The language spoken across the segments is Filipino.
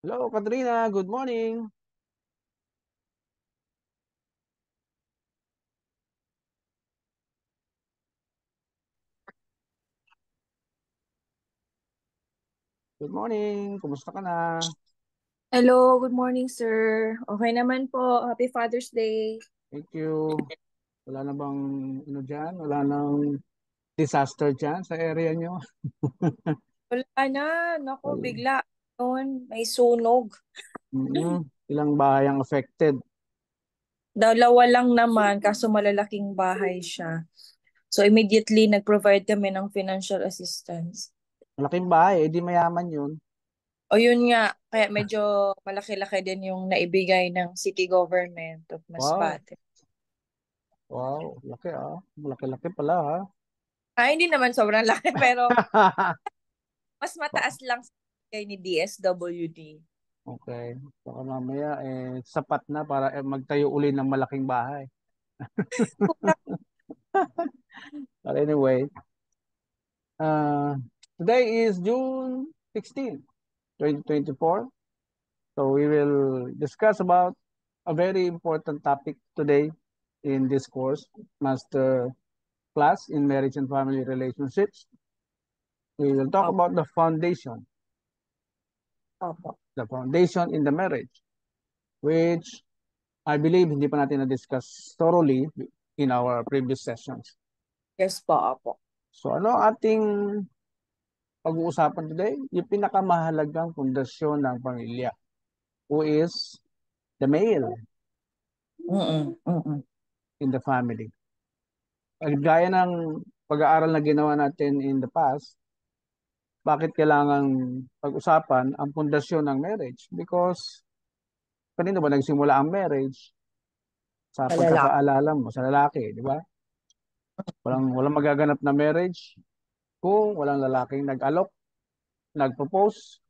Hello, Katrina. Good morning. Good morning. Kumusta ka na? Hello, good morning, sir. Okay naman po. Happy Father's Day. Thank you. Wala na bang ano dyan? Wala nang disaster dyan sa area nyo? Wala na. Naku, Well, bigla. Noon, may sunog. ilang bahay ang affected? Dalawa lang naman, kaso malalaking bahay siya. So immediately, nag-provide kami ng financial assistance. Malaking bahay, edi mayaman yun. O yun nga, kaya medyo malaki-laki din yung naibigay ng city government of Wow. Masbate. Wow. Laki ah. Malaki-laki pala ah. Hindi naman sobrang laki, pero mas mataas lang sa bigay ni DSWD. Okay. Baka mamaya sapat na para magtayo uli ng malaking bahay. But anyway, uh, today is June 16, 2024. So we will discuss about a very important topic today in this course, Master Class in Marriage and Family Relationships. We will talk Opo. about Opo. the foundation in the marriage, which I believe hindi pa natin na-discuss thoroughly in our previous sessions. Yes po, opo. So ano ang ating pag-uusapan today? Yung pinakamahalagang pundasyon ng pamilya, who is the male Mm-mm. Mm-mm. in the family. Gaya ng pag-aaral na ginawa natin in the past, bakit kailangan pag-usapan ang pundasyon ng marriage? Because kanino ba nagsimula ang marriage? Sa Malala. pagkakaalala mo, sa lalaki, di ba? Walang magaganap na marriage kung walang lalaking nag-alok, nag-propose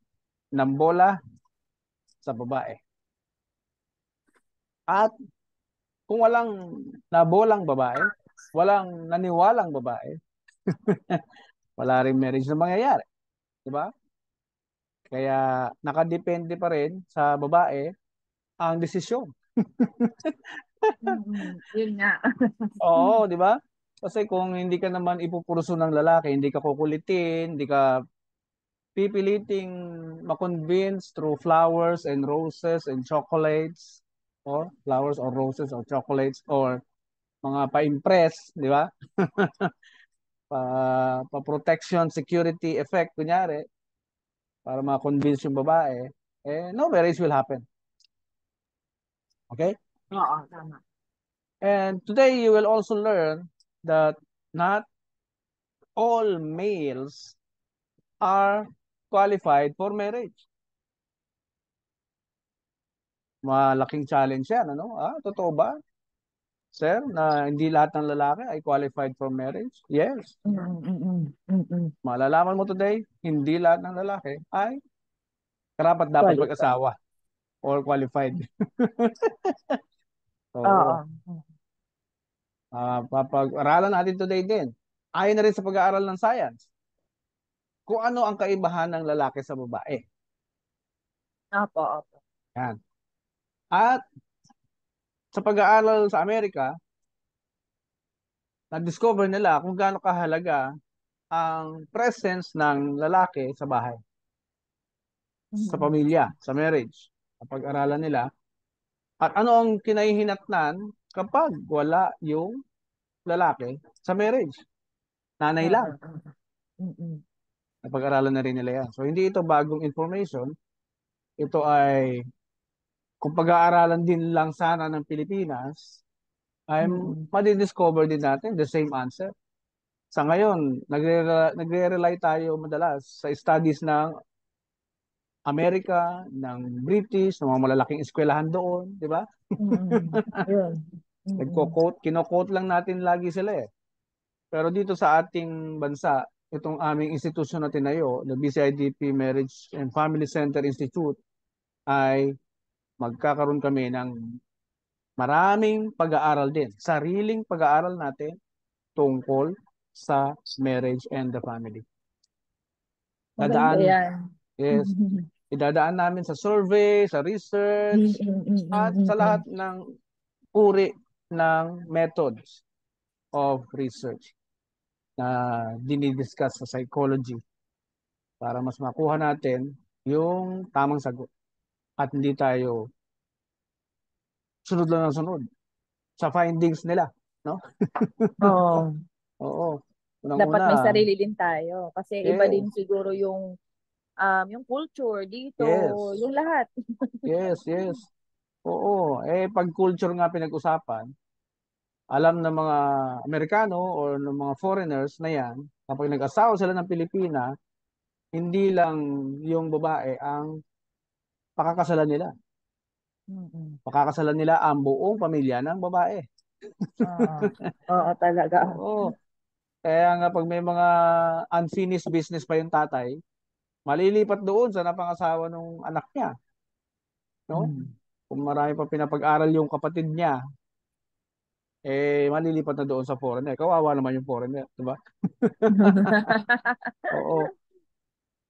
ng bola sa babae. At kung walang nabolang babae, walang naniwalang babae, wala rin marriage na mangyayari, di ba? Kaya nakadepende pa rin sa babae ang desisyon. Mm, yun nga. Oo, di ba? Kasi kung hindi ka naman ipupurso ng lalaki, hindi ka kukulitin, hindi ka pipiliting makonvince through flowers and roses and chocolates, or flowers or roses or chocolates or mga pa-impress, di ba? Pa-protection, security effect, kunyari, para ma-convince yung babae, no marriage will happen. Okay? Oo, tama. And today you will also learn that not all males are qualified for marriage. Malaking challenge yan, ano? Totoo ba, sir, na hindi lahat ng lalaki ay qualified for marriage? Yes. Mm, mm, mm. Malalaman mo today, hindi lahat ng lalaki ay karapat dapat Qualified. mag-asawa or qualified. Oo. Oo. Papag-aralan natin today din. Ayon na rin sa pag-aaral ng science, kung ano ang kaibahan ng lalaki sa babae. Opo, opo. Yan. At sa pag-aaral sa Amerika, na-discover nila kung gaano kahalaga ang presence ng lalaki sa bahay, sa Mm, pamilya, sa marriage. Pag-aralan nila. At ano ang kinahihinatnan kapag wala yung lalaki sa marriage? Nanay lang. mm, mm, mm. Napag-aralan na rin nila yan. So, hindi ito bagong information. Ito ay, kung pag-aaralan din lang sana ng Pilipinas, ay Mm, madidiscover din natin the same answer. Sa ngayon, nagre-rely tayo madalas sa studies ng Amerika, ng British, ng mga malalaking eskwelahan doon, di ba? mm. Yun. Mm, Kino-quote lang natin lagi sila eh. Pero dito sa ating bansa, itong aming institusyon na tinayo, the BCIDP Marriage and Family Center Institute, ay magkakaroon kami ng maraming pag-aaral din. Sariling pag-aaral natin tungkol sa marriage and the family. maganda Dadaan, yan. yes, Idadaan namin sa survey, sa Mm, research, mm, mm, at mm, sa lahat mm. ng uri ng methods of research na dinidiscuss sa psychology para mas makuha natin yung tamang sagot at hindi tayo sunod lang ng sunod sa findings nila, no? Oo. Oo. Dapat Unang-una, may sarili din tayo. Kasi iba din yes, siguro yung culture dito, yes, yung lahat. yes, yes. Oo. Pag culture nga pinag-usapan, alam ng mga Amerikano or ng mga foreigners na yan, kapag nag-asawa sila ng Pilipina, hindi lang yung babae ang pakakasalan nila. Mm-mm. Pakakasalan nila ang buong pamilya ng babae. Oo. Oo, talaga. Oo. Kaya nga pag may mga unfinished business pa yung tatay, malilipat doon sa napangasawa ng anak niya, no? Mm. Kung marami pa pinapag-aral yung kapatid niya, malilipat na doon sa foreigner. Kawawa naman yung foreigner, di ba? Oo.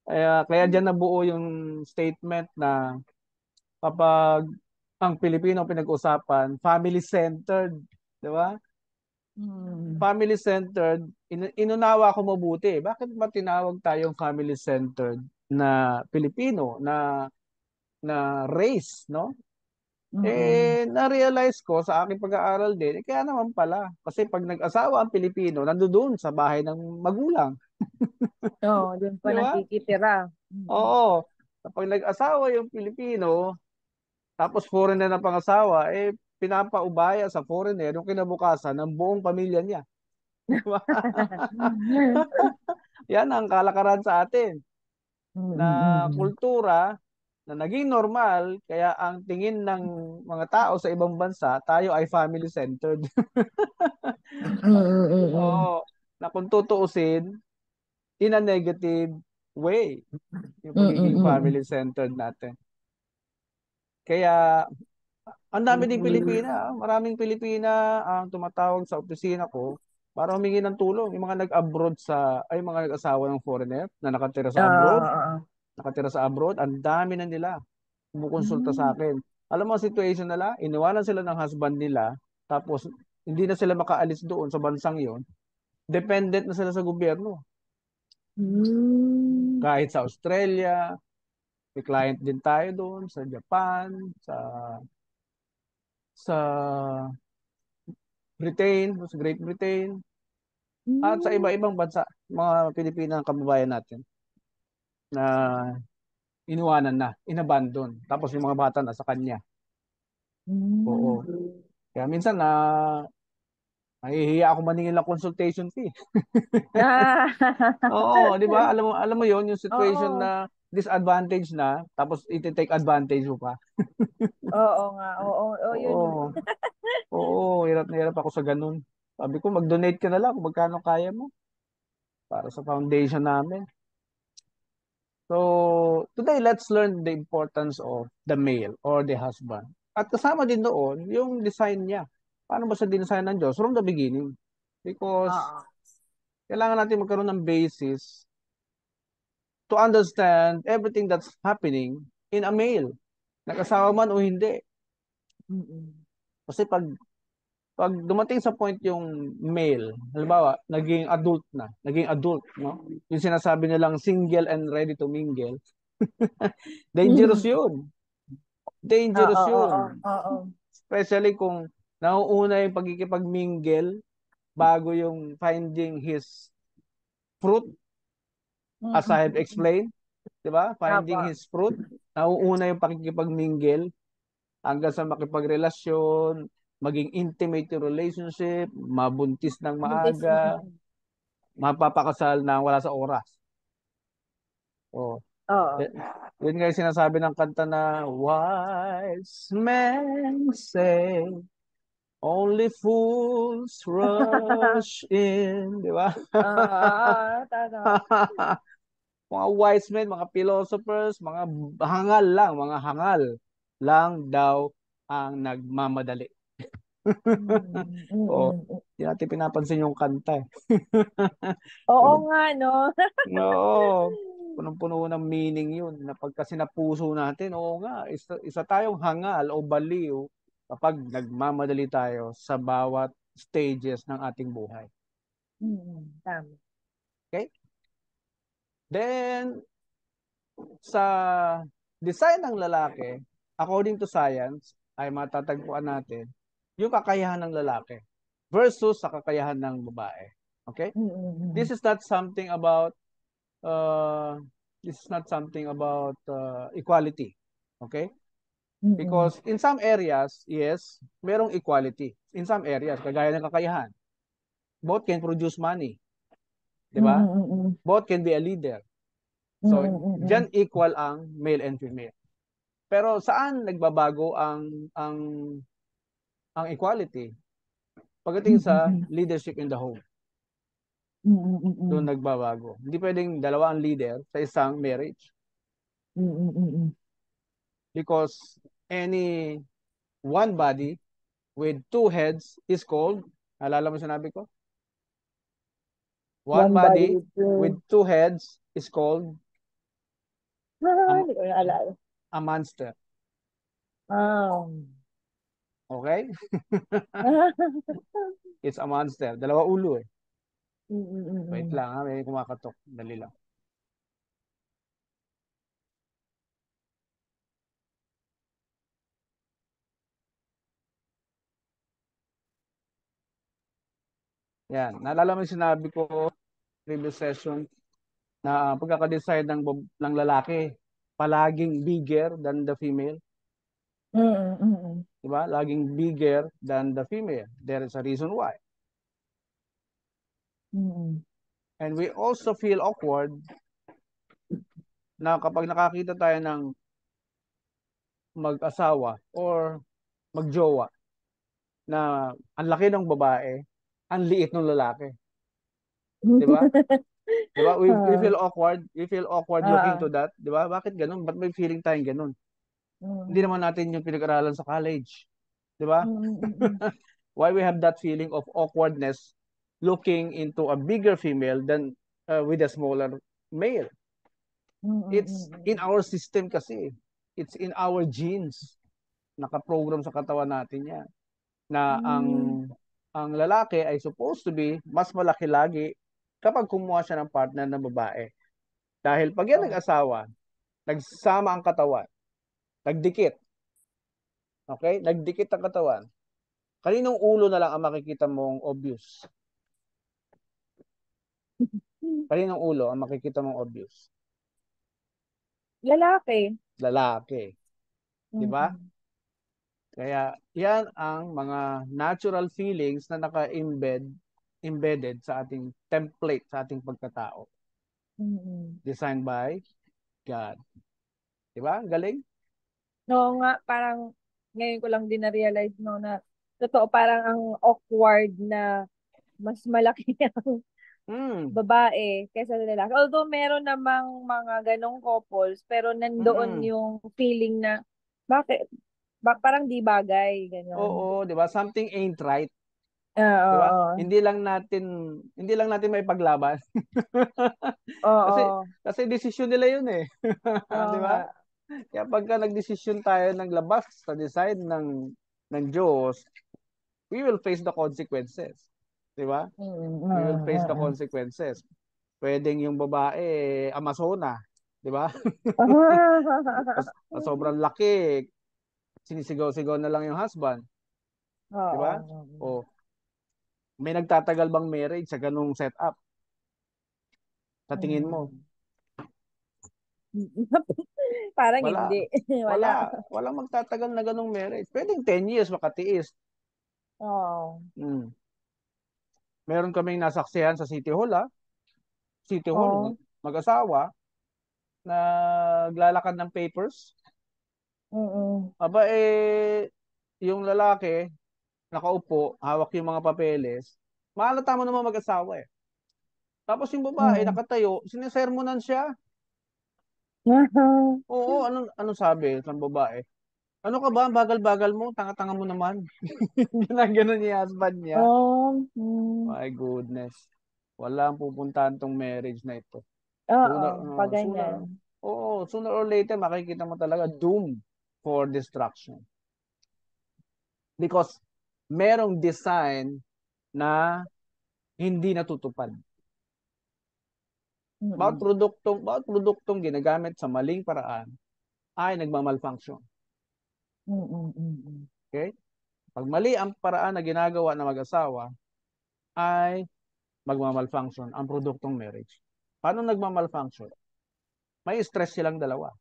Kaya diyan nabuo yung statement na kapag ang Pilipino pinag-usapan, family-centered, di ba? Mm. Family-centered, inunawa ko mabuti. Bakit ba tinawag tayong family-centered na Pilipino, na race, no? Mm. Na-realize ko sa aking pag-aaral din, kaya naman pala. Kasi pag nag-asawa ang Pilipino, nandoon sa bahay ng magulang. Oo, doon pa Di ba? nakikitira. Mm. Oo. Kapag nag-asawa yung Pilipino, tapos foreigner na pangasawa, pinapaubaya sa foreigner yung kinabukasan ng buong pamilya niya. Di ba? Yan ang kalakaran sa atin Mm, na mm, kultura na naging normal, kaya ang tingin ng mga tao sa ibang bansa, tayo ay family-centered. mm, mm. Oo, na kung tutuusin, in a negative way, yung Mm, pagiging mm. family-centered natin. Kaya, ang dami ding Pilipina, maraming Pilipina ang tumatawag sa opisina ko para humingi ng tulong. Yung mga nag-abroad mga nag-asawa ng foreigner na Oo. nakatira sa abroad, ang dami na nila kumukonsulta sa Mm. akin. Alam mo ang situation nila, iniwanan sila ng husband nila, tapos hindi na sila makaalis doon sa bansang yon. Dependent na sila sa gobyerno. Mm. Kahit sa Australia, may client din tayo doon, sa Japan, sa Britain, sa Great Britain, at sa Mm. iba-ibang bansa, mga Pilipinang kababayan natin na iniwanan na, inabandon. Tapos yung mga bata na sa kanya. Mm. Oo. Kaya minsan nahihiya ako maningil ng consultation fee. Ah. Oo, di ba? Alam mo yon yung situation Oo. na disadvantage na, tapos iti-take advantage mo pa. Oo nga. Oo, oo, yun nga. Oo, oo, hirap na hirap ako sa ganun. Sabi ko, mag-donate ka na lang kung magkano kaya mo para sa foundation namin. So, today, let's learn the importance of the male or the husband. At kasama din doon, yung design niya. Paano ba siya dinesign ng Diyos from the beginning? Because Oo. kailangan natin magkaroon ng basis to understand everything that's happening in a male. Nag-asawa man o hindi. Mm. Kasi pag dumating sa point yung male, halimbawa, naging adult, no? Yung sinasabi nilang single and ready to mingle, dangerous Mm. yun. Oo, Dangerous oo, yun. oo. Especially kung nauuna yung pagkikipag-mingle bago yung finding his fruit, Mm, as mm, I have mm. explained, di ba? Apo. Finding his fruit, nauuna yung pakikipag-mingle hanggang sa makipagrelasyon, maging intimate yung relationship, mabuntis ng Buntis. Mm, maaga, mm. mapapakasal na wala sa oras. Oh, Oo. y- yun nga yung sinasabi ng kanta na wise men say only fools rush in, di ba? Tama. Mga wise men, mga philosophers, mga hangal lang daw ang nagmamadali. Mm, mm, Oo, mm. hindi natin pinapansin yung kanta eh. Oo Puro, nga, no? oo. punong-puno ng meaning yun na pagka sinapuso natin, oo nga, isa tayong hangal o baliw kapag nagmamadali tayo sa bawat stages ng ating buhay. Tama. Okay? Then, sa design ng lalaki, according to science, ay matatagpuan natin yung kakayahan ng lalaki versus sa kakayahan ng babae. Okay? This is not something about uh, equality. Okay? Because in some areas, yes, merong equality. In some areas, kagaya ng kakayahan, both can produce money. Di ba? Both can be a leader. So, dyan equal ang male and female. Pero saan nagbabago ang equality? Pagdating sa leadership in the home, doon nagbabago. Hindi pwedeng dalawa ang leader sa isang marriage. Because any one body with two heads is called, alala mo sinabi ko? One body with two heads is called Hindi ko naalala. a monster. Um, Okay? It's a monster. Dalawa ulo eh. Wait lang ha, may kumakatok. Dali lang. Yan. Naalala mo yung sinabi ko previous session na pagkaka-decide ng lalaki, palaging bigger than the female. Diba? Laging bigger than the female. There is a reason why. And we also feel awkward na kapag nakakita tayo ng mag-asawa or magjowa na ang laki ng babae, ang liit ng lalaki. Diba? Diba? We feel awkward. We feel awkward looking to that. Diba? Bakit ganun? Ba't may feeling tayong ganun? Hindi naman natin yung pinag-aralan sa college. Diba? Why we have that feeling of awkwardness looking into a bigger female than with a smaller male? It's in our system kasi. It's in our genes. Nakaprogram sa katawan natin yan. Na ang lalaki ay supposed to be mas malaki lagi kapag kumuha siya ng partner ng babae. Dahil pag yan nag-asawa, nagsama ang katawan, nagdikit. Okay? Nagdikit ang katawan. Kaninong ulo na lang ang makikita mong obvious? Kaninong ulo ang makikita mong obvious? Lalaki. Lalaki. Di ba? Kaya yan ang mga natural feelings na embedded sa ating template, sa ating pagkatao. Designed by God. Di ba? Galing? No nga, parang ngayon ko lang din na-realize no, na totoo parang ang awkward na mas malaki ang babae kaysa sa lalaki. Although meron namang mga ganong couples, pero nandoon yung feeling na bakit? Parang di bagay, ganyan. Oo, di ba? Something ain't right. Di ba? Oo. Hindi lang natin may paglaban. kasi Oo. kasi desisyon nila 'yun eh. Oo Di nga. ba? Kaya pagka nagdesisyon tayo ng labas sa design ng Diyos, we will face the consequences. Di ba? We will face the consequences. Pwedeng yung babae, Amazona, di ba? Sobrang laki, sinisigaw-sigaw na lang yung husband, di ba? O may nagtatagal bang marriage sa ganung setup? Sa tingin mo? Parang Wala. hindi. Wala. Walang magtatagal na ganung marriage. Pwedeng 10 years makatiis. Oo. Meron kaming nasaksihan sa City Hall, City Hall, mag-asawa, naglalakad ng papers. Aba yung lalaki, nakaupo, hawak yung mga papeles, mahalata mo naman mag-asawa eh. Tapos yung babae, nakatayo, sinisermonan siya. Oo, anong sabi ng babae? Ano ka ba? Bagal-bagal mo, tanga-tanga mo naman. Ganun yung husband niya. My goodness. Walang pupuntahan tong marriage na ito. Pag Sooner, ganyan. sooner or later, makikita mo talaga doom for destruction. Because merong design na hindi natutupad. Mm-mm. Bawat produktong ginagamit sa maling paraan ay nagmamalfunction. Mm-mm. Okay? Pag mali ang paraan na ginagawa ng mag-asawa, ay magmamalfunction ang produktong marriage. Paano nagmamalfunction? May stress silang dalawa.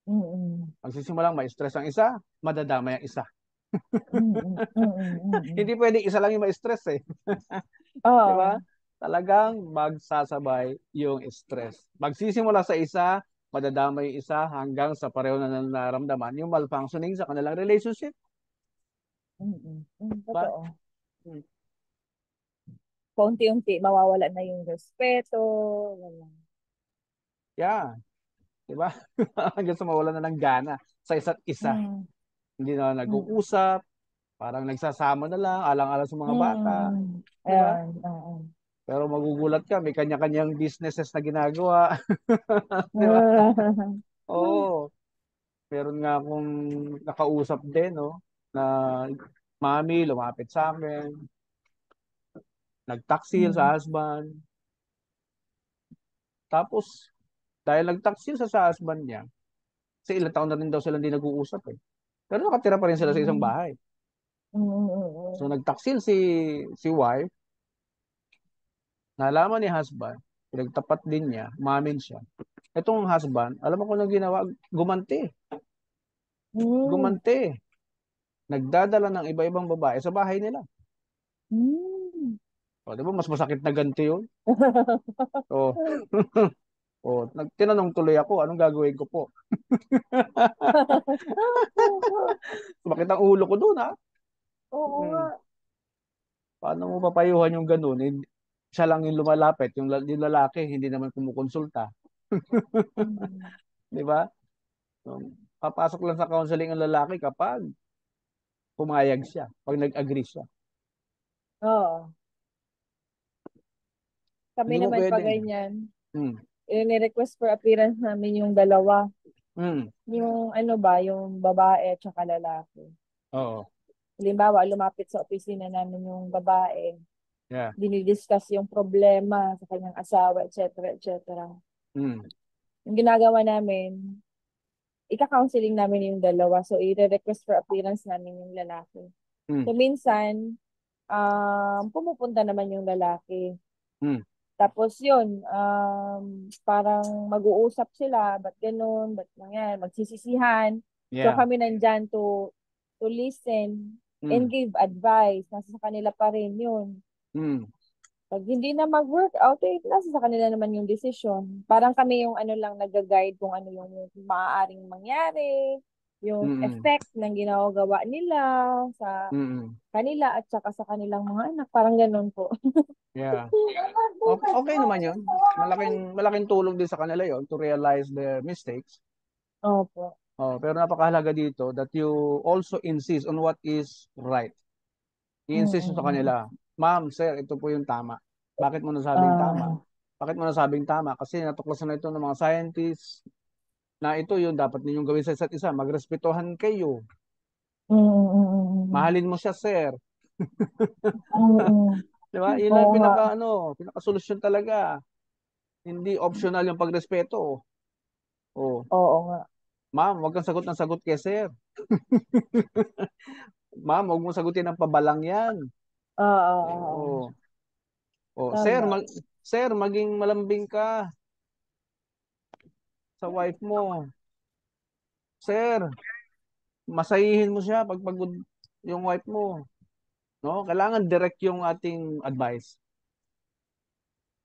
Mm-mm. Magsisimulang may stress ang isa, madadamay ang isa. Mm-mm. Mm-mm. Hindi pwedeng isa lang yung may stress eh. Di ba? Oo. Talagang magsasabay yung stress. Magsisimula sa isa, madadamay yung isa hanggang sa pareho na nararamdaman yung malfunctioning sa kanilang relationship. Mm-mm. Ba? Totoo. Hmm. Paunti-unti, mawawala na yung respeto. Wala. Yeah. Di ba? Hanggang sa mawala na ng gana sa isa't isa. Mm. Hindi na Mm. nag-uusap, parang nagsasama na lang, alang-alang sa mga bata. Mm. Di ba? Ayan. Oo. Pero magugulat ka, may kanya-kanyang businesses na ginagawa. Di ba? Oo. Meron nga akong nakausap din, no, na mami lumapit sa akin, nagtaksil sa Mm. husband. Tapos, dahil nagtaksil sa husband niya, kasi ilang taon na rin daw sila hindi nag-uusap eh. Pero nakatira pa rin sila sa isang Mm. bahay. So, Mm. nagtaksil si wife, nalaman ni husband, pinagtapat din niya, umamin siya. Itong husband, alam mo kung ano ginawa? Gumanti. Mm. Gumanti. Nagdadala ng iba-ibang babae sa bahay nila. Mm. O, di ba? Mas masakit na ganti yun. O, tinanong tuloy ako, anong gagawin ko po? Sumakit ang ulo ko doon, ha? Oo nga. Hmm. Paano mo papayuhan yung ganun? Siya lang yung lumalapit, yung lalaki, hindi naman kumukonsulta. Mm. Di ba? So, papasok lang sa counseling ang lalaki kapag pumayag siya, pag nag-agree siya. Oo. Kami Hindi mo naman pa pwedeng. ganyan. Hmm. Ni-request for appearance namin yung dalawa. Hmm. Yung ano ba, yung babae at saka lalaki. Oo. Halimbawa, lumapit sa opisina namin yung babae. Yeah. Dinidiscuss yung problema sa kanyang asawa, etc. etc. Hmm. Yung ginagawa namin, ika-counseling namin yung dalawa. So, i-request for appearance namin yung lalaki. Hmm. So, minsan, pumupunta naman yung lalaki. Hmm. Tapos yun, parang mag-uusap sila, ba't ganun, ba't nangyari, magsisisihan. So Yeah. kami nandyan to listen and Hmm. give advice. Nasa sa kanila pa rin yun. Hmm. Pag hindi na mag-work out, eh, nasa sa kanila naman yung decision. Parang kami yung ano lang nag-guide kung ano yung maaaring mangyari, yung Hmm. effect ng ginagawa nila sa Hmm. kanila at saka sa kanilang mga anak. Parang ganun po. Yeah. Okay, okay naman yun. Malaking tulong din sa kanila yon to realize their mistakes. Opo. Oh, pero napakahalaga dito that you also insist on what is right. I-insist mo sa Mm-mm. kanila, ma'am, sir, ito po yung tama. Bakit mo nasabing tama? Ah, Bakit mo nasabing tama? Kasi natuklasan na ito ng mga scientists na ito yung dapat ninyong gawin sa isa't isa. Magrespetuhan kayo. mm. Mahalin mo siya, sir. Mm. Di ba? Yun Oo lang nga. pinaka-solusyon talaga. Hindi optional yung pagrespeto. Oh, Oo nga. ma'am, wag kang sagot ng sagot kay sir. Ma'am, wag mo sagutin ng pabalang yan. Oo. Oo. Oh, sir, Tama. sir, maging malambing ka sa wife mo. Sir, masayihin mo siya pag pagod yung wife mo. No? Kailangan direct yung ating advice.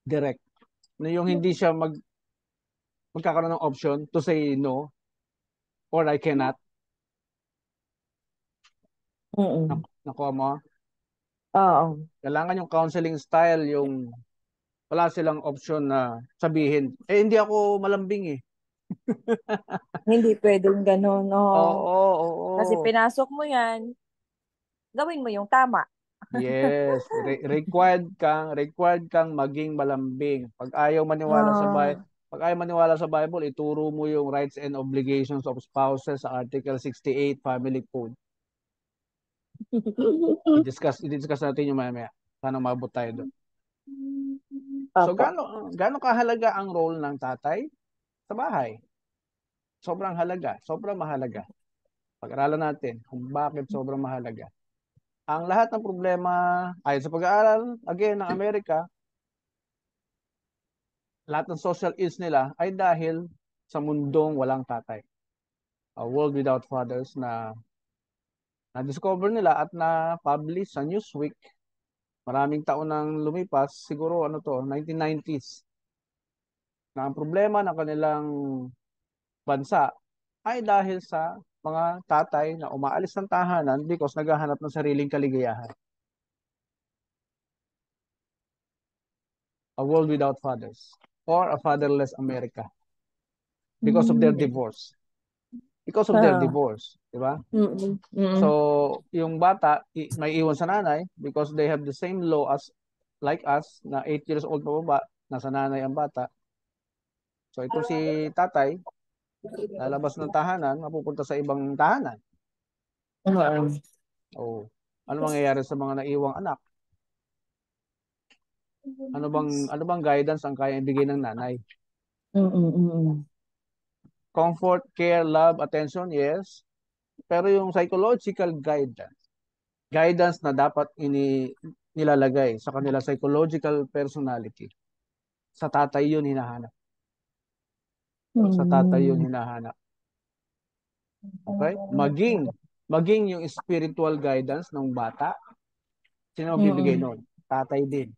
Direct. Na yung hindi siya magkakaroon ng option to say no or I cannot. Mm. Nakuha mo? Oo. Kailangan yung counseling style, yung wala silang option na sabihin, eh hindi ako malambing eh. Hindi pwedeng ganun, no. Oo, Kasi oo. pinasok mo yan, gawin mo yung tama. Yes, required kang maging malambing. Pag ayaw maniwala sa Bible, ituro mo yung rights and obligations of spouses sa Article 68 Family Code. I-discuss natin yung mamaya. Sana mabot tayo doon. So, gaano kahalaga ang role ng tatay sa bahay? Sobrang halaga, sobrang mahalaga. Pag-aralan natin kung bakit sobrang mahalaga. Ang lahat ng problema, ayon sa pag-aaral, again, ng Amerika, lahat ng social ills nila ay dahil sa mundong walang tatay. A World Without Fathers na na-discover nila at na-publish sa Newsweek. Maraming taon nang lumipas, siguro 1990s. Na ang problema ng kanilang bansa ay dahil sa mga tatay na umaalis ng tahanan because naghahanap ng sariling kaligayahan. A World Without Fathers or a Fatherless America because of their divorce. Because of their divorce, di ba? So, yung bata, may iwan sa nanay because they have the same law as like us na 8 years old pa baba, nasa nanay ang bata. So, ito si tatay, lalabas ng tahanan, mapupunta sa ibang tahanan. Oh, ano mangyayari sa mga naiwang anak? Ano bang guidance ang kaya ibigay ng nanay? Comfort, care, love, attention, yes. Pero yung psychological guidance na dapat nilalagay sa kanila psychological personality, sa tatay yun hinahanap. Sa tatay yun hinahanap. Okay? Maging yung spiritual guidance ng bata, sino magbibigay nun? Tatay din.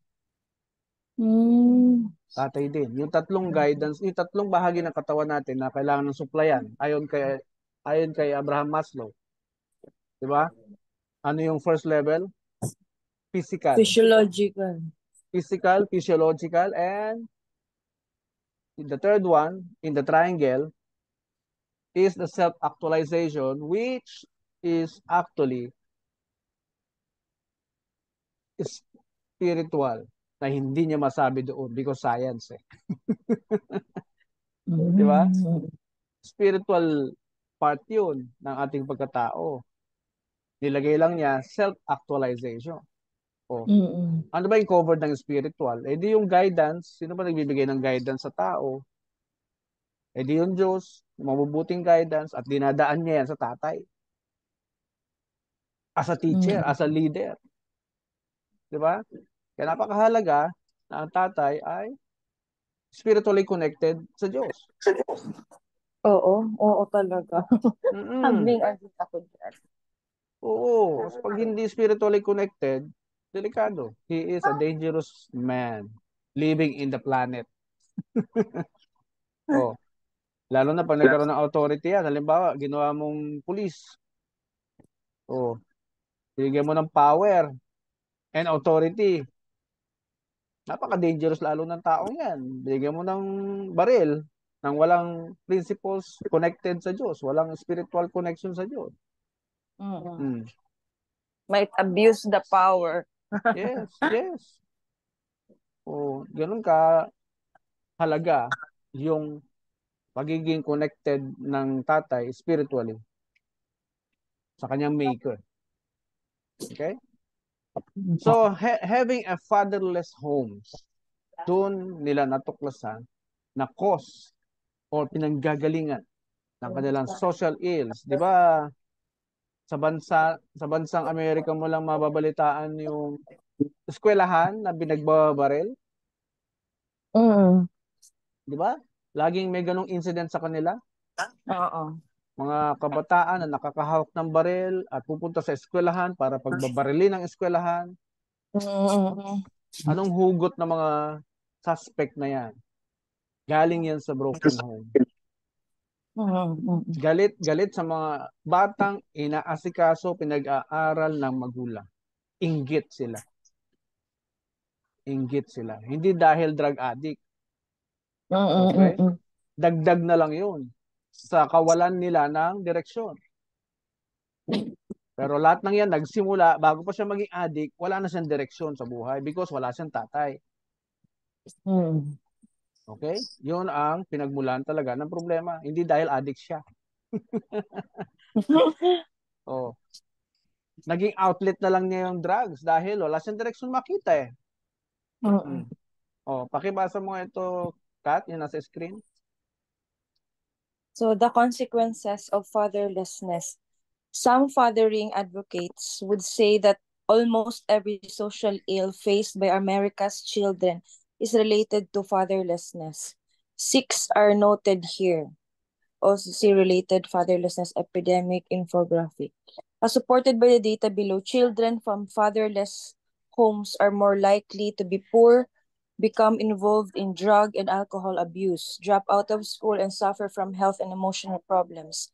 Tatay din. Yung tatlong guidance, yung tatlong bahagi ng katawan natin na kailangan ng suplayan, ayon kay Abraham Maslow. Di ba? Ano yung first level? Physical. Physical, physiological, and the third one, in the triangle, is the self-actualization, which is actually spiritual, na hindi niya masabi doon because science eh. Di ba? Spiritual part yun ng ating pagkatao. Nilagay lang niya self-actualization. O, ano ba yung covered ng spiritual? Eh di yung guidance, sino ba nagbibigay ng guidance sa tao? Eh di yung Diyos, mabubuting guidance at dinadaan niya yan sa tatay. As a teacher, as a leader. Di ba? Kaya napakahalaga na ang tatay ay spiritually connected sa Diyos. Oo talaga. Hambing agad ako dyan. Oo. Pag hindi spiritually connected, delikado. He is a dangerous man living in the planet. Oh, lalo na pag nagkaroon ng authority yan. Halimbawa, ginawa mong police. Oh, bigyan mo ng power and authority. Napaka-dangerous lalo ng taong yan. Bigyan mo ng baril nang walang principles connected sa Diyos. Walang spiritual connection sa Diyos. Might abuse the power. Yes. O, ganun ka halaga yung pagiging connected ng tatay spiritually sa kanyang maker. Okay? So, having a fatherless homes, doon nila natuklasan na cause or pinanggagalingan ng kanilang social ills. Di ba, sa bansang Amerika mo lang mababalitaan yung eskwelahan na binagbabaril? Di ba? Laging may ganong incident sa kanila. Mga kabataan na nakakahawak ng baril at pupunta sa eskwelahan para pagbabarili ng eskwelahan. Anong hugot ng mga suspect na yan? Galing yan sa broken home. Galit sa mga batang inaasikaso, pinag-aaral ng magulang. Inggit sila. Hindi dahil drug addict. Okay? Dagdag na lang yun sa kawalan nila ng direksyon. Pero lahat ng yan nagsimula, bago pa siya maging addict, wala na siyang direksyon sa buhay because wala siyang tatay. Okay? Yun ang pinagmulan talaga ng problema. Hindi dahil addict siya. Oh. Naging outlet na lang niya yung drugs dahil wala siyang direksyon makita eh. Oh, pakibasa mo ito, Kat, yung nasa screen. So, the consequences of fatherlessness. Some fathering advocates would say that almost every social ill faced by America's children is related to fatherlessness. 6 are noted here. Also see related fatherlessness epidemic infographic. As supported by the data below, children from fatherless homes are more likely to be poor, become involved in drug and alcohol abuse, drop out of school, and suffer from health and emotional problems.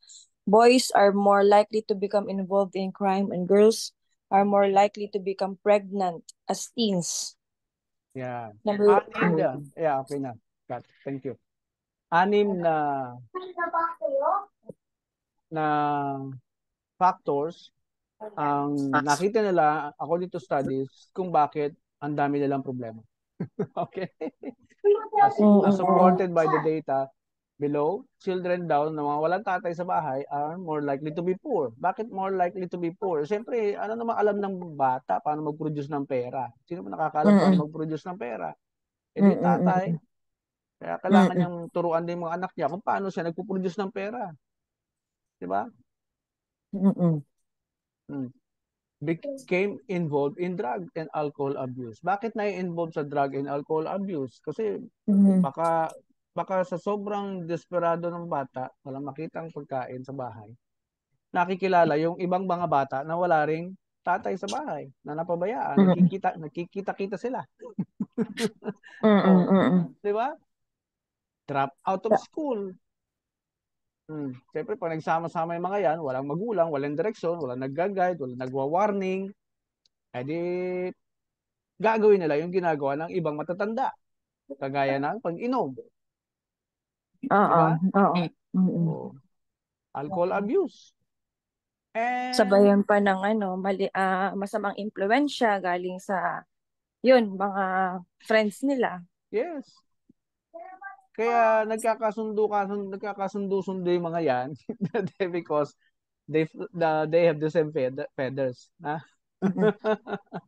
Boys are more likely to become involved in crime, and girls are more likely to become pregnant as teens. Yeah. Yeah, okay na. Kat, thank you. 6 na factors ang nakita nila according to studies kung bakit ang dami nilang problema. Okay? As supported by the data below, children daw na mga walang tatay sa bahay are more likely to be poor. Bakit more likely to be poor? Siyempre, ano naman alam ng bata paano mag-produce ng pera? Sino ba nakakaalam paano mag-produce ng pera? E di tatay. Kaya kailangan niyang turuan din mga anak niya kung paano siya nagpo-produce ng pera. Di ba? Became involved in drug and alcohol abuse. Bakit na-involve sa drug and alcohol abuse? Kasi baka sa sobrang desperado ng bata, walang makitang pagkain sa bahay, nakikilala yung ibang mga bata na wala ring tatay sa bahay, na napabayaan, nakikita-kita sila. Di ba? Drop out of school. Siyempre, pag nagsama-sama yung mga yan, walang magulang, walang direksyon, walang nag-guide, walang nagwa-warning, edi gagawin nila yung ginagawa ng ibang matatanda. Kagaya ng pag-inom. Diba? Oh. Alcohol abuse. And sabayan pa ng masamang impluwensya galing sa mga friends nila. Yes. Kaya nagkakasundo-sundo yung mga yan because they have the same feathers. Ha?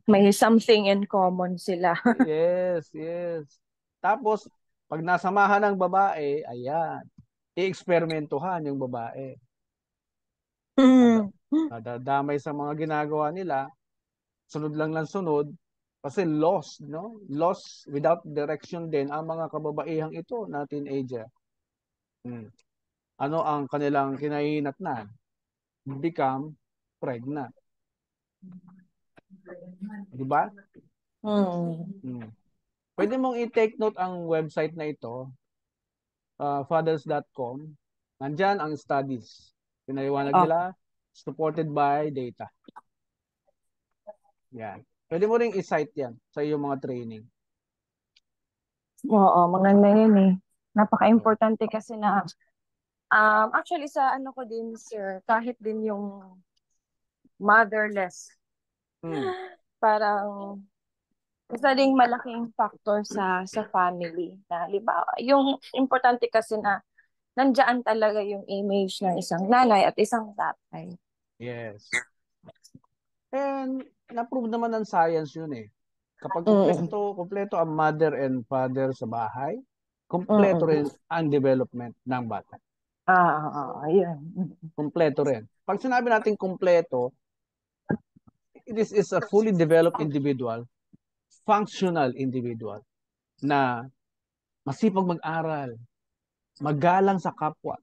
May something in common sila. Yes. Tapos, pag nasamahan ng babae, ayan, i-eksperimentuhan yung babae. Nadadamay sa mga ginagawa nila, sunod lang sunod, kasi lost, no? Lost without direction din ang mga kababaihang ito na teenager. Ano ang kanilang kinahinatnan? Become pregnant. Di ba? Pwede mong i-take note ang website na ito, fathers.com. Nandyan ang studies. Pinaliwanag nila, supported by data. Yan. Pwede mo ring i-cite yan sa iyong mga training. Oo, maganda yun eh. Napaka-importante kasi na actually sa ko din, sir, kahit din yung motherless, parang isa ding malaking factor sa family na, halimbawa, yung importante kasi na nandiyan talaga yung image ng isang nanay at isang tatay. Yes. And na-prove naman ng science yun eh. Kapag kompleto ang mother and father sa bahay, kompleto rin ang development ng bata. Ayun. Kompleto rin. Pag sinabi natin kompleto, this is a fully developed individual, functional individual, na masipag mag-aral, magalang sa kapwa,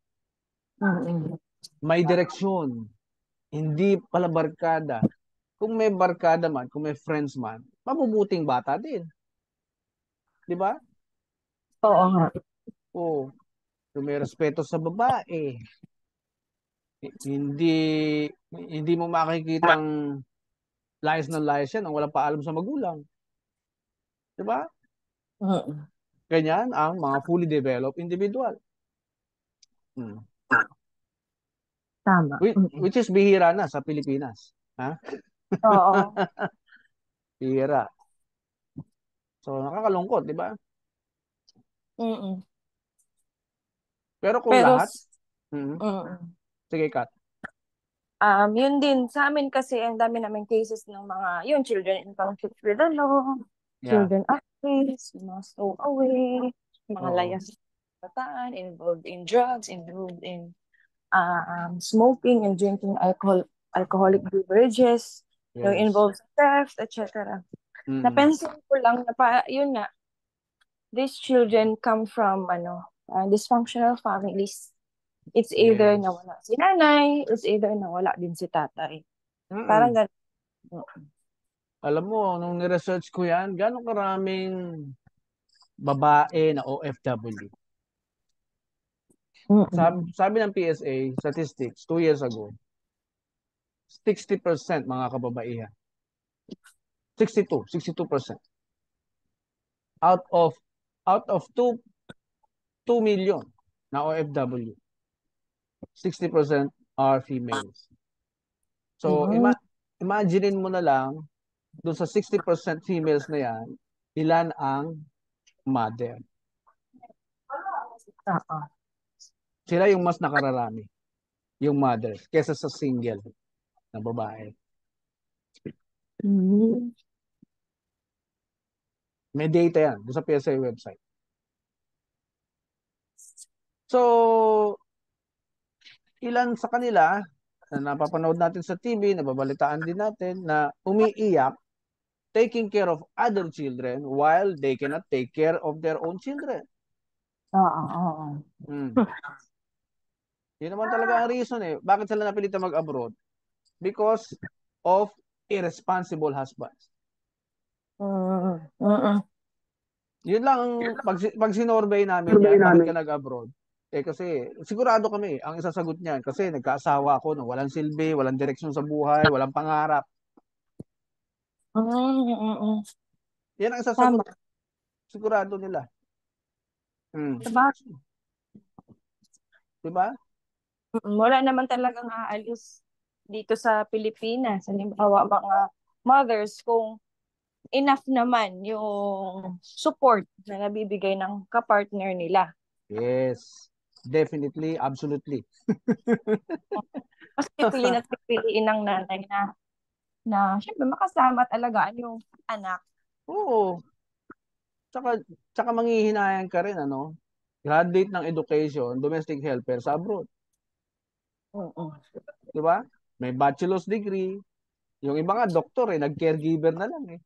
may direksyon, hindi pala barkada. Kung may barkada man, kung may friends man, mabubuting bata din. Di ba? Oo nga. Oo. Kung may respeto sa babae, hindi mo makikitang layas ng layas yan ang walang paalam sa magulang. Di ba? Ganyan ang mga fully developed individual. Tama. Which is bihira na sa Pilipinas. Ha? Oo. Hira. So, nakakalungkot, di ba? Mm. Pero kung Pero, lahat, mm, mm. sige, Kat. Yun din, sa amin kasi, ang dami namin cases ng mga, yun, children in conflict with the law, Yeah. children at risk, mga stowaway, mga Oo. layas bataan, involved in drugs, involved in smoking and drinking alcoholic beverages, yung Yes. involved theft, etc. Mm. Napansin ko lang na yun nga, these children come from dysfunctional families. It's either Yes. nawala si nanay, it's either nawala din si tatay. Parang Mm. ganun. Alam mo, nung ni-research ko yan, gano'ng karaming babae na OFW. Mm-mm. Sabi ng PSA statistics 2 years ago, 60% mga kababaihan. 62% out of 2 million na OFW, 60% are females. So Mm. imaginein mo na lang doon sa 60% females na yan, ilan ang mother. Oo. Sila yung mas nakararami, yung mothers, kesa sa single na babae. Mm. May data yan doon sa PSA website. So, ilan sa kanila na napapanood natin sa TV, nababalitaan din natin na umiiyak taking care of other children while they cannot take care of their own children. Oo, oo. Hmm. Yun naman talaga ang reason eh. Bakit sila napilitan mag-abroad? Because of irresponsible husbands. Mm. Mm. Yun lang ang pag sinorvey namin yan, bakit ka nag-abroad? Eh kasi sigurado kami, ang isasagot niyan kasi nagkaasawa ako no, walang silbi, walang direksyon sa buhay, walang pangarap. Mm. Mm. Yan ang isasagot Tama. sigurado nila. Hmm. Diba? 'Di ba? Wala naman talagang aalis dito sa Pilipinas. Halimbawa, mga mothers, kung enough naman yung support na nabibigay ng kapartner nila. Yes. Definitely, absolutely. Mas pipiliin at pipiliin ng nanay na syempre makasama at alagaan yung anak. Oo. Tsaka, tsaka manghihinayang ka rin, ano? Graduate ng education, domestic helper sa abroad. Oo. Di ba? May bachelor's degree. Yung iba nga, doktor eh, nag-caregiver na lang eh.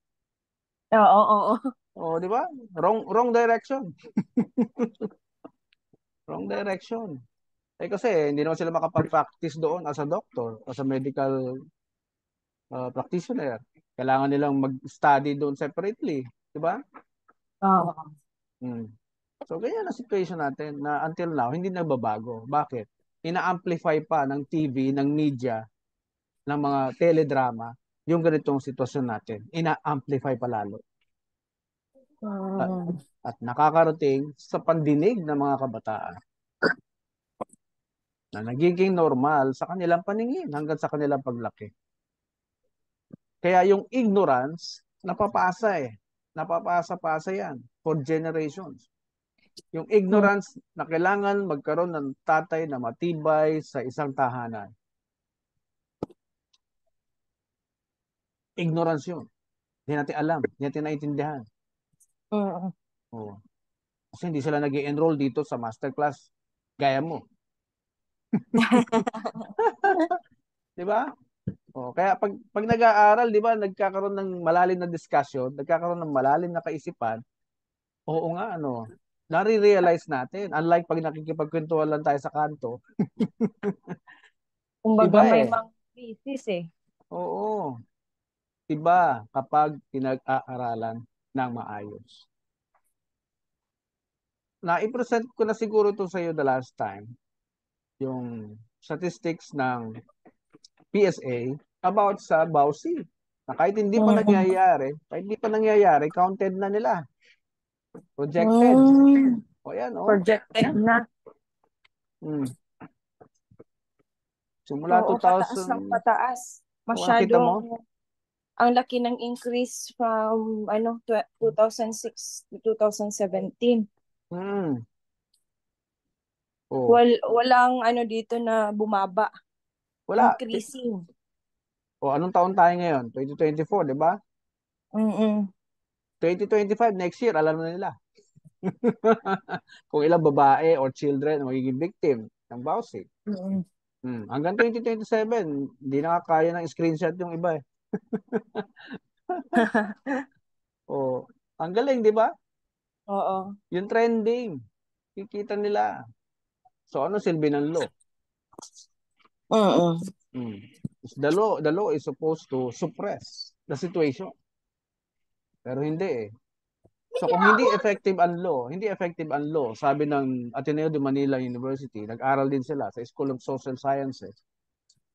Oo, oo. O, di ba? Wrong direction. Wrong direction. Eh kasi, hindi naman sila makapag-practice doon as a doctor, as a medical practitioner. Kailangan nilang mag-study doon separately. Di ba? Oo. Hmm. So, ganyan ang situation natin na until now, hindi nagbabago. Bakit? Ina-amplify pa ng TV, ng media, ng mga teledrama, yung ganitong sitwasyon natin. Ina-amplify pa lalo. At, Mm. at nakakarating sa pandinig ng mga kabataan na nagiging normal sa kanilang paningin hanggang sa kanilang paglaki. Kaya yung ignorance, napapasa eh. Napapasa-pasa yan for generations. Yung ignorance na kailangan magkaroon ng tatay na matibay sa isang tahanan. Ignorance yun. Hindi natin alam, hindi natin naiintindihan. Mm. Oh. Kasi hindi sila nag enroll dito sa masterclass gaya mo. Di ba? Oh, kaya pag nag-aaral, di ba, nagkakaroon ng malalim na discussion, nagkakaroon ng malalim na kaisipan, oo nga, ano, nare-realize natin, unlike pag nakikipagkwentuhan lang tayo sa kanto, Kumbaga iba may eh. mga thesis eh. Oo. Iba kapag pinag-aaralan ng maayos. Na-present ko na siguro ito sa iyo the last time, yung statistics ng PSA about sa Bausi. Na Mm. kahit hindi pa nangyayari, counted na nila. Projected. Mm. O yan, oh. Projected na. Hmm. Simula Oo, pataas ng 2000, pataas. Masyadong ang laki ng increase from 2006 to 2017. Oh. Walang dito na bumaba. Wala. Increasing. O anong taon tayo ngayon? 2024, di ba? 2025, next year, alam na nila. Kung ilang babae or children magiging victim ng vouching. Hanggang 2027, hindi nakakaya ng screenshot yung iba eh. O, ang galing, di ba? Oo. Yung trending, kikita nila. So, ano silbi ng law? The law is supposed to suppress the situation. Pero hindi eh. So kung hindi effective ang law, sabi ng Ateneo de Manila University, nag-aral din sila sa School of Social Sciences,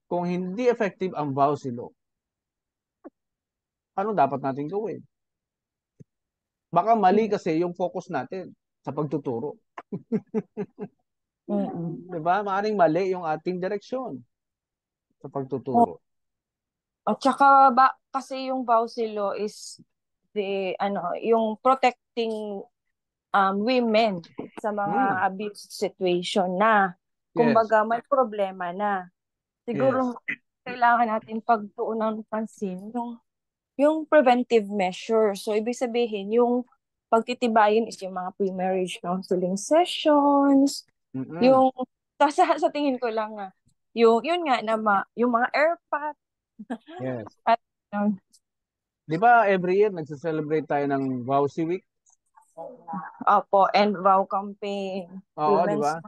kung hindi effective ang voucher law, ano dapat natin gawin? Baka mali kasi yung focus natin sa pagtuturo. Diba? Maaaring mali yung ating direksyon sa pagtuturo. At saka kasi yung voucher law is yung protecting women sa mga abuse situation na kumbaga may problema na. Siguro kailangan natin pagtuunan ng pansin yung preventive measure. So ibig sabihin yung pagtitibayin is yung mga pre-marriage counseling sessions, yung sa tingin ko lang yun nga na yung mga airpat. Yes. At di ba every year nagse-celebrate tayo ng Vowsy Week? Opo, and vow campaign. Oo, di ba?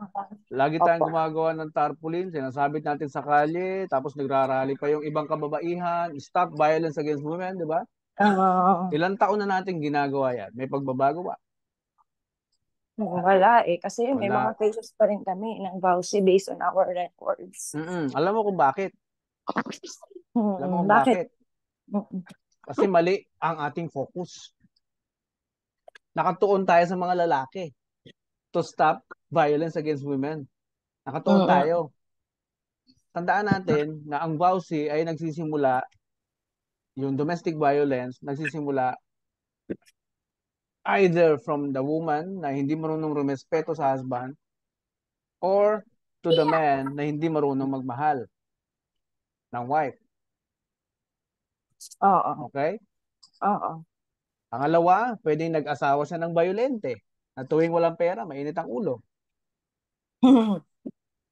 Lagi tayong gumagawa ng tarpaulin, sinasabit natin sa kalye, tapos nagrarally pa yung ibang kababaihan, stop violence against women, di ba? Ilang taon na natin ginagawa yan? May pagbabago ba? Wala eh, kasi may mga cases pa rin kami ng vowsy based on our records. Alam mo kung bakit? Alam mo kung bakit? Kasi mali ang ating focus. Nakatuon tayo sa mga lalaki to stop violence against women. Nakatuon tayo. Tandaan natin na ang vowsy ay nagsisimula, yung domestic violence, nagsisimula either from the woman na hindi marunong rumespeto sa husband or to the man na hindi marunong magmahal ng wife. Okay? Pangalawa, pwedeng nag-asawa siya ng violente na tuwing walang pera, mainit ang ulo.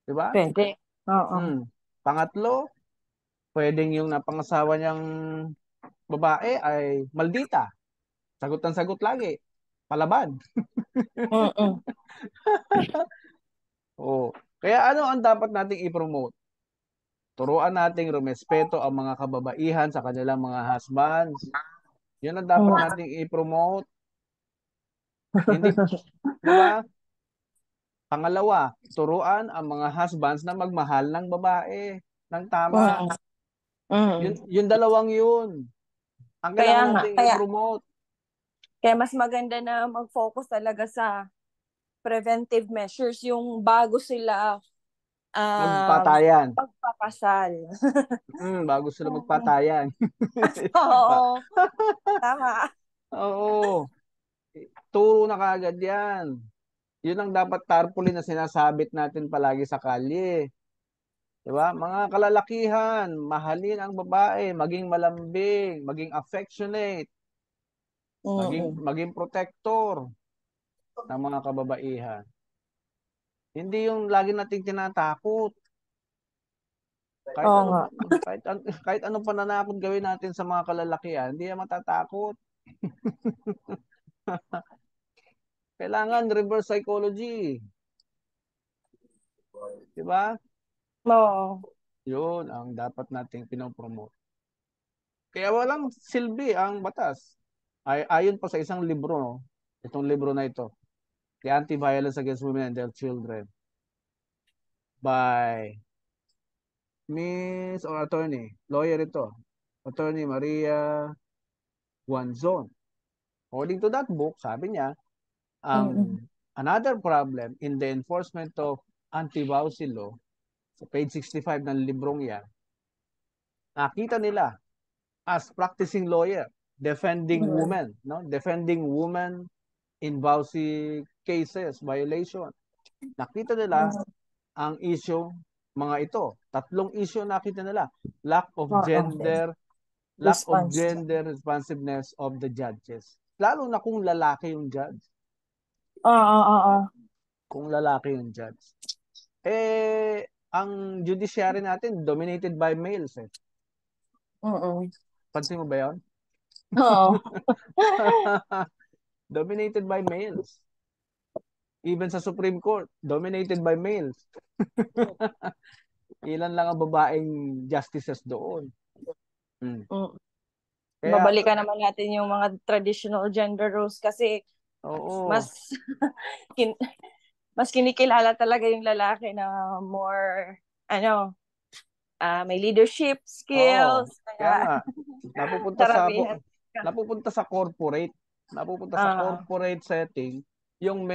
Diba? Pwede. Pangatlo, pwedeng yung napangasawa niyang babae ay maldita. Sagot ng sagot lagi. Palaban. Kaya ano ang dapat nating i-promote? Turuan nating rumespeto ang mga kababaihan sa kanilang mga husbands. Yun ang dapat nating i-promote. Hindi, di ba? Pangalawa, turuan ang mga husbands na magmahal ng babae ng tama. Yung dalawang yun. Ang kailangan natin i-promote. Kaya mas maganda na mag-focus talaga sa preventive measures yung bago sila magpatayan. Magpapasal. Bago sila magpatayan. Oo. Tama. Oo. Turo na kagad yan. Yun ang dapat tarpaulin na sinasabit natin palagi sa kalye. Diba? Mga kalalakihan, mahalin ang babae, maging malambing, maging affectionate, maging protector ng mga kababaihan. Hindi yung lagi nating tinatakot. Kahit anong pananakot gawin natin sa mga kalalakihan, hindi yan matatakot. Kailangan reverse psychology. Diba? Oo. Yun ang dapat nating pinopromote. Kaya walang silbi ang batas. Ayon pa sa isang libro, no? Itong libro na ito, The Anti-Violence Against Women and Their Children, by Miss or Attorney, lawyer ito, Attorney Maria Guanzon. According to that book, sabi niya, another problem in the enforcement of anti-vowsy law, sa page 65 ng librong yan, nakita nila as practicing lawyer, defending women, no? Defending women in VAUSI cases, violation. Nakita nila ang issue, mga ito. Tatlong issue nakita nila. Lack of gender responsiveness of the judges. Lalo na kung lalaki yung judge. Kung lalaki yung judge. Ang judiciary natin, dominated by males eh. Pansin mo ba yun? Oo. Dominated by males. Even sa Supreme Court, dominated by males. Ilan lang ang babaeng justices doon. Kaya, babalikan naman natin yung mga traditional gender roles kasi mas mas kinikilala talaga yung lalaki na more may leadership skills. Kaya nga, napupunta sa corporate. Napupunta sa corporate setting yung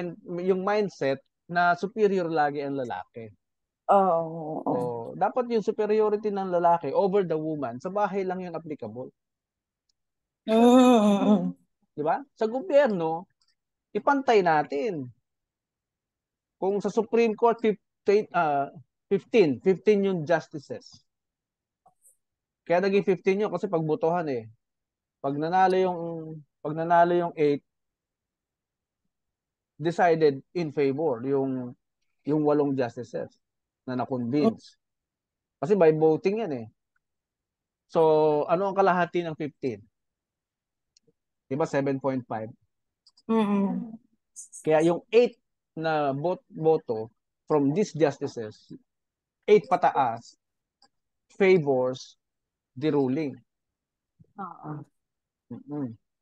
mindset na superior lagi ang lalaki. Dapat yung superiority ng lalaki over the woman sa bahay lang yung applicable. Di ba? Sa gobyerno, ipantay natin. Kung sa Supreme Court 15 yung justices. Kaya naging 15 yun kasi pagbotohan eh. Pag nanalo yung 8, decided in favor yung 8 justices na na-convince. Kasi by voting yan eh. So, ano ang kalahati ng 15? Diba 7.5? Kaya yung 8 na boto from these justices, 8 pataas, favors the ruling.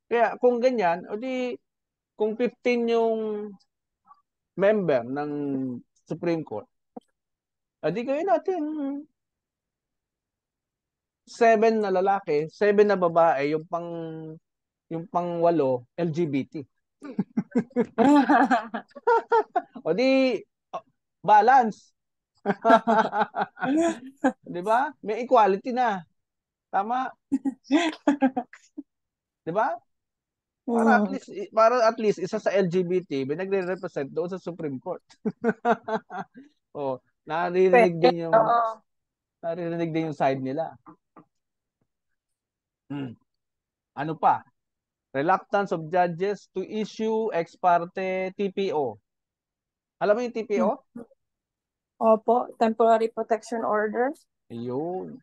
Kaya kung ganyan, o di kung 15 yung member ng Supreme Court, adi gawin natin 7 na lalaki, 7 na babae, yung pang 8 LGBT. O di balance. Di ba? May equality na. Tama? Di ba? Para at least isa sa LGBT may nagre-represent doon sa Supreme Court. Naririnig din yung side nila. Ano pa? Reluctance of judges to issue ex parte TPO. Alam mo yung TPO? Opo, temporary protection order. Ayun.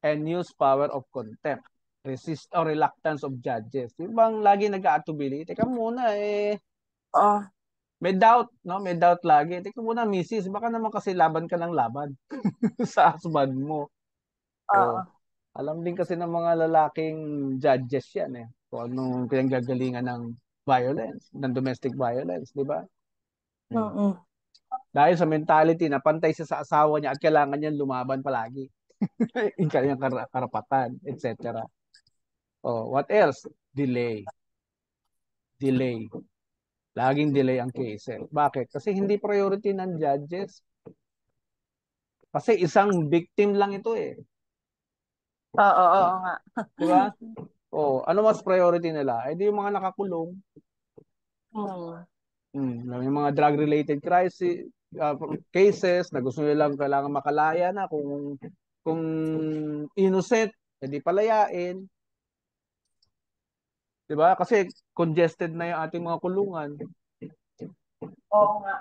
And use power of contempt. Resist or reluctance of judges. Yung bang lagi nag-aatubili? Teka muna may doubt, no? May doubt lagi. Teka muna, misis, baka naman kasi laban ka ng laban sa husband mo. Alam din kasi ng mga lalaking judges yan eh. Kung anong pinanggagalingan ng violence, ng domestic violence, di ba? Dahil sa mentality na pantay siya sa asawa niya at kailangan niya lumaban palagi. Yung kanyang karapatan, etc. What else? Delay. Laging delay ang cases. Bakit? Kasi hindi priority ng judges. Kasi isang victim lang ito eh. Oo nga. Di ba? Ano mas priority nila? Di yung mga nakakulong. Yung mga drug-related cases na gusto nilang kailangan makalaya na kung innocent, hindi palayain. Diba? Kasi congested na yung ating mga kulungan. Oo nga.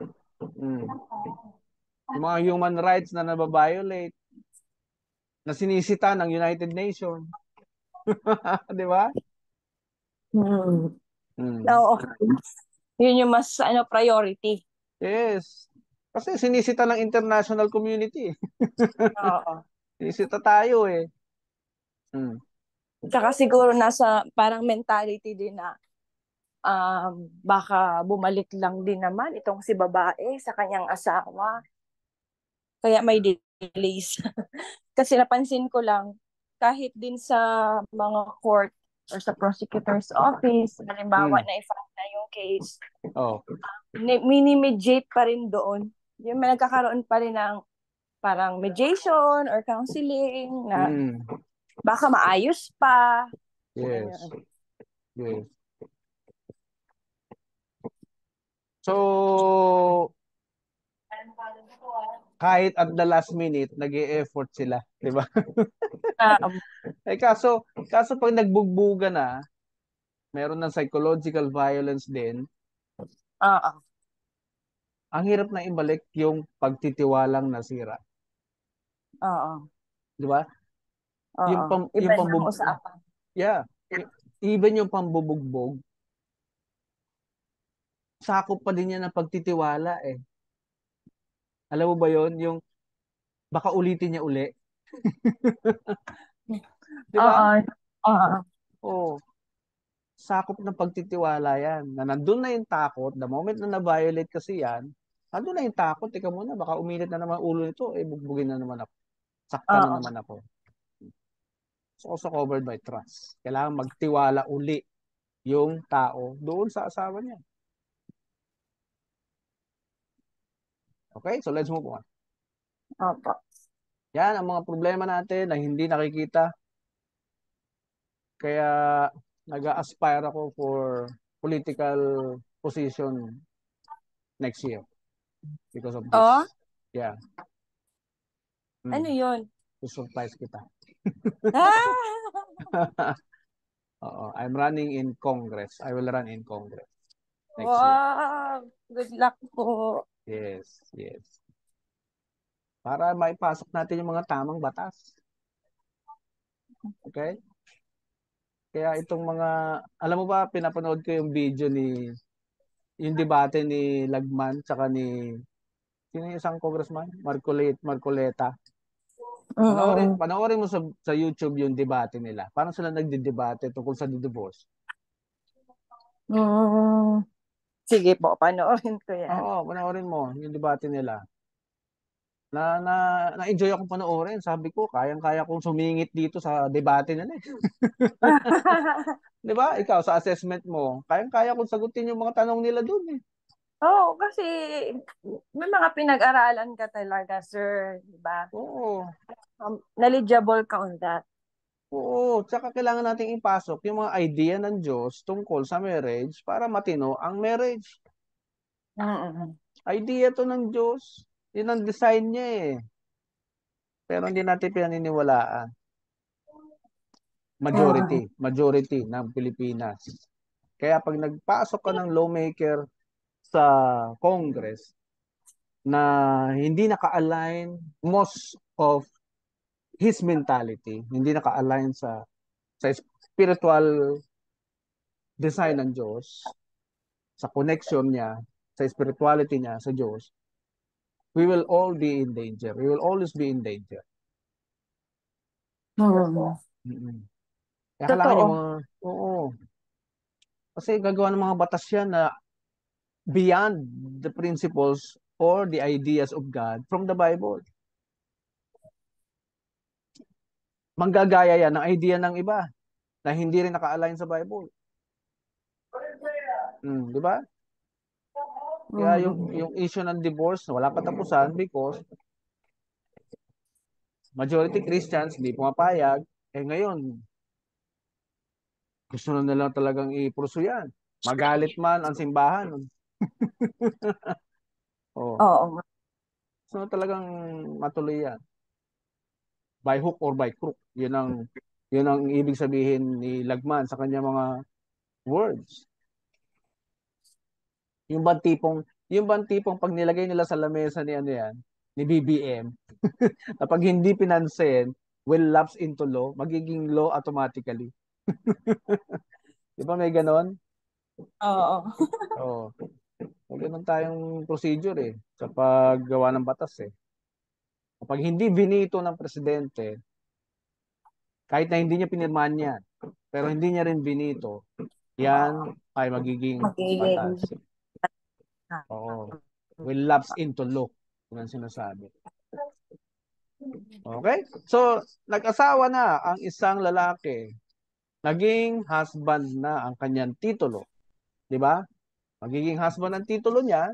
Yung mga human rights na nababiolate, na sinisita ng United Nations. Diba? Oo. Yun yung mas priority. Yes. Kasi sinisita ng international community. Sinisita tayo eh. Tsaka siguro nasa parang mentality din na baka bumalik lang din naman itong si babae sa kanyang asawa. Kaya may delays. Kasi napansin ko lang, kahit din sa mga court or sa prosecutor's office, halimbawa na i-file na yung case, mini-mediate pa rin doon. Yung nagkakaroon pa rin ng parang mediation or counseling na Baka maayos pa. Yes. Yes. So, kahit at the last minute, nag-e-effort sila, di ba? Ah, kaso pag nagbugbuga na, meron ng psychological violence din, oo. ang hirap na ibalik yung pagtitiwalang nasira. Oo. Di ba? Oo. Iba Yung na ang pambub usapan. yeah, even yung pambubugbog, sakop pa din yan ng pagtitiwala eh. Alam mo ba yon yung baka ulitin niya uli, di ba? Oo. Oo. Oh, sakop ng pagtitiwala yan. Na nandun na yung takot, the moment na na-violate kasi yan, nandun na yung takot, tika muna, baka umilit na naman ulo nito, eh bugbugin na naman ako. Saktan na Oo. naman ako. It's also covered by trust. Kailangan magtiwala uli yung tao doon sa asawa niya. Okay, so let's move on. Opo. Yan ang mga problema natin na hindi nakikita. Kaya nag-aspire ako for political position next year because of Oh, this. Yeah. ano Mm. yun? To-surprise kita. Ah! Oo, I'm running in Congress. I will run in Congress next year. Wow! Good luck po. Yes, yes. Para maipasok natin yung mga tamang batas. Okay? Kaya itong mga, alam mo ba, pinapanood ko yung video yung debate ni Lagman tsaka sino yung isang congressman? Marcoleta. Mm. Panoorin mo sa YouTube yung debate nila. Parang sila nagdidebate tungkol sa divorce. Mm. Sige po, panoorin ko yan. Oo, panoorin mo yung debate nila. Na-enjoy akong panoorin. Sabi ko, kayang-kaya kong sumingit dito sa debate nila. Di ba? Ikaw, sa assessment mo, kayang-kaya kong sagutin yung mga tanong nila doon eh. Oo, kasi may mga pinag-aralan ka talaga, sir. Diba? Oo. Knowledgeable ka on that. Oo. Tsaka kailangan nating ipasok yung mga idea ng Diyos tungkol sa marriage para matino ang marriage. Mm-mm. Idea to ng Diyos. Yun ang design niya eh. Pero hindi natin pinaniniwalaan. Mm-mm. Majority ng Pilipinas. Kaya pag nagpasok ka ng lawmaker sa Congress na hindi naka-align most of his mentality, hindi naka-align sa spiritual design ng Diyos, sa connection niya, sa spirituality niya sa Diyos, we will all be in danger. We will always be in danger. Mm-mm. Mm-mm. Kaya kailangan yung Totoo. mga, oo, kasi gagawa ng mga batas yan na beyond the principles or the ideas of God from the Bible. Manggagaya yan ng idea ng iba na hindi rin naka-align sa Bible. Di ba? Kaya Mm-mm. yung issue ng divorce, wala katapusan because majority Christians hindi pumapayag. Eh ngayon, gusto na nila talagang i-pursue yan. Magalit man ang simbahan. Oh, Oo. gusto na talagang matuloy yan. By hook or by crook. Yun ang ibig sabihin ni Lagman sa kanya mga words. Yung bang tipong pag nilagay nila sa lamesa ni ano yan, ni BBM, kapag hindi pinansin, will lapse into law, magiging law automatically. Di ba may ganon? Oo. Oo. May ganon tayong procedure eh, sa paggawa ng batas eh. Kapag hindi binito ng presidente, kahit na hindi niya pinirmahan yan, pero hindi niya rin binito, yan ay magiging Magiging. batas. Oo. Will lapse into law. Yun ang sinasabi. Okay? So, nag-asawa na ang isang lalaki. Naging husband na ang kanyang titulo. Di ba? Magiging husband ang titulo niya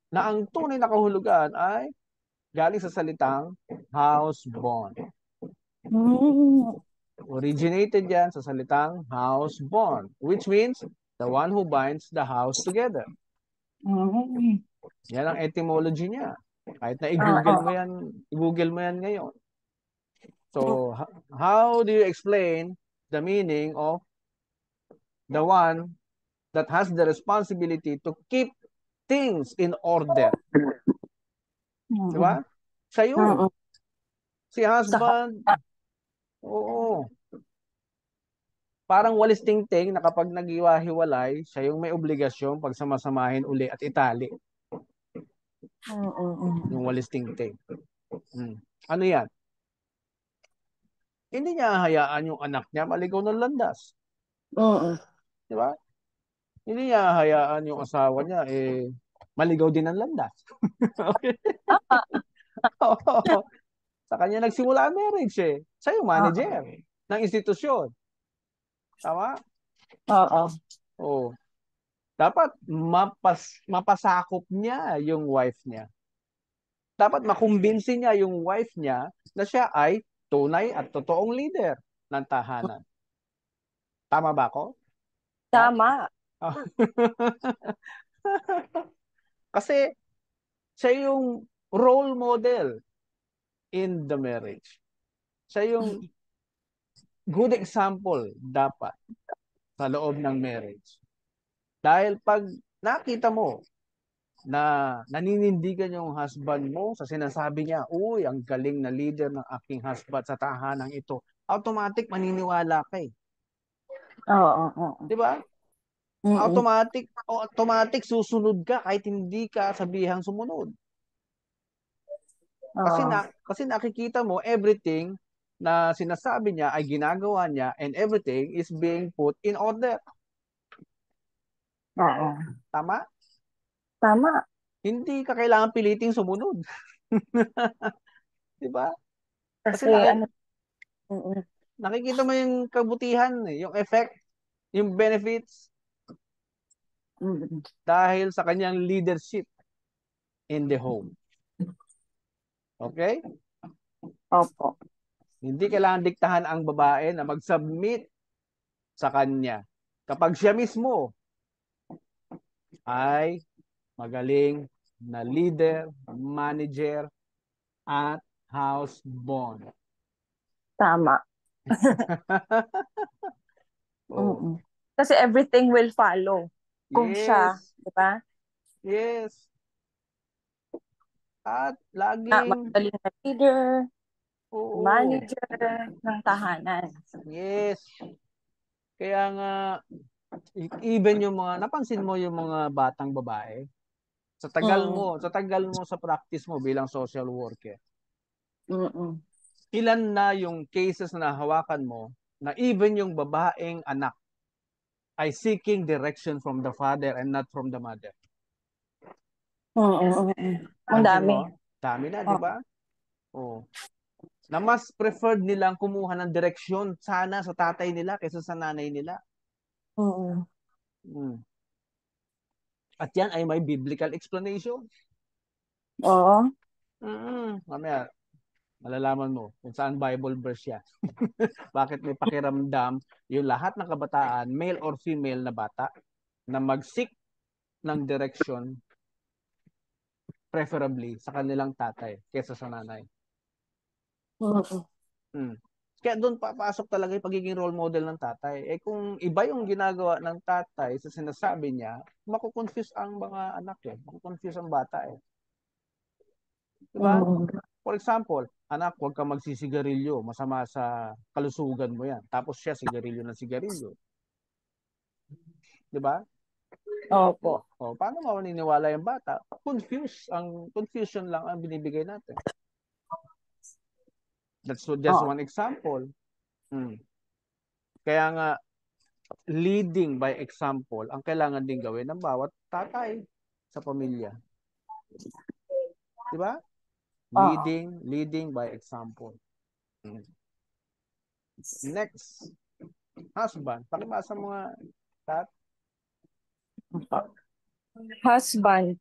na ang tunay na kahulugan ay galing sa salitang house bond. Originated yan sa salitang house bond, which means the one who binds the house together. Yan ang etymology niya. Kahit na i-Google mo yan ngayon. So, how do you explain the meaning of the one that has the responsibility to keep things in order? Diba? Siya yun. Si husband, oo. Parang walis tingting na kapag nag-iwa-hiwalay, siya yung may obligasyon pag samasamahin uli at itali. Yung walis tingting. Ano yan? Hindi niya hayaan yung anak niya maligaw ng landas. Di ba? Hindi niya hayaan yung asawa niya maligaw din ng landas. Okay? Sa kanya nagsimula ang marriage eh. Siya yung manager ng institusyon. Tama? Oo. Dapat mapasakop niya yung wife niya. Dapat makumbinsi niya yung wife niya na siya ay tunay at totoong leader ng tahanan. Tama ba ako? Tama. Kasi siya yung role model in the marriage. Siya yung good example dapat sa loob ng marriage. Dahil pag nakita mo na naninindigan yung husband mo sa sinasabi niya, uy, ang galing na leader ng aking husband sa tahanang ito, automatic maniniwala ka eh. Di ba? Automatic susunod ka kahit hindi ka sabihang sumunod. Kasi nakikita mo everything na sinasabi niya ay ginagawa niya and everything is being put in order. Tama? Tama. Hindi ka kailangan piliting sumunod. Di ba? Kasi nakikita mo yung kabutihan, yung effect, yung benefits dahil sa kanyang leadership in the home. Okay? Opo. Hindi kailangan diktahan ang babae na mag-submit sa kanya. Kapag siya mismo ay magaling na leader, manager, at house bond. Tama. Kasi everything will follow. Kung siya, di ba? Yes. At laging magaling na leader, manager ng tahanan. Yes. Kaya nga, even yung mga, napansin mo yung mga batang babae, sa tagal mo sa practice mo bilang social worker, ilan na yung cases na nahawakan mo na even yung babaeng anak ay seeking direction from the father and not from the mother. Ang dami. Dami na, di ba? Na mas preferred nilang kumuha ng direksyon sana sa tatay nila kaysa sa nanay nila. At yan ay may biblical explanation. Mamaya, malalaman mo kung saan Bible verse yan. Bakit may pakiramdam yung lahat ng kabataan, male or female na bata, na mag-seek ng direction preferably sa kanilang tatay kaysa sa nanay. Kaya doon papasok talaga yung pagiging role model ng tatay. Kung iba yung ginagawa ng tatay sa sinasabi niya, makukonfuse ang mga anak makukonfuse ang bata Diba? For example, anak, huwag ka magsisigarilyo. Masama sa kalusugan mo yan. Tapos siya, sigarilyo ng sigarilyo. Diba? Opo. Paano maniniwala yung bata? Confusion lang ang binibigay natin. That's just one example. Kaya nga, leading by example ang kailangan din gawin ng bawat tatay sa pamilya. Diba? Leading by example. Next, husband. Pakibasa mo nga, Tat. Husband.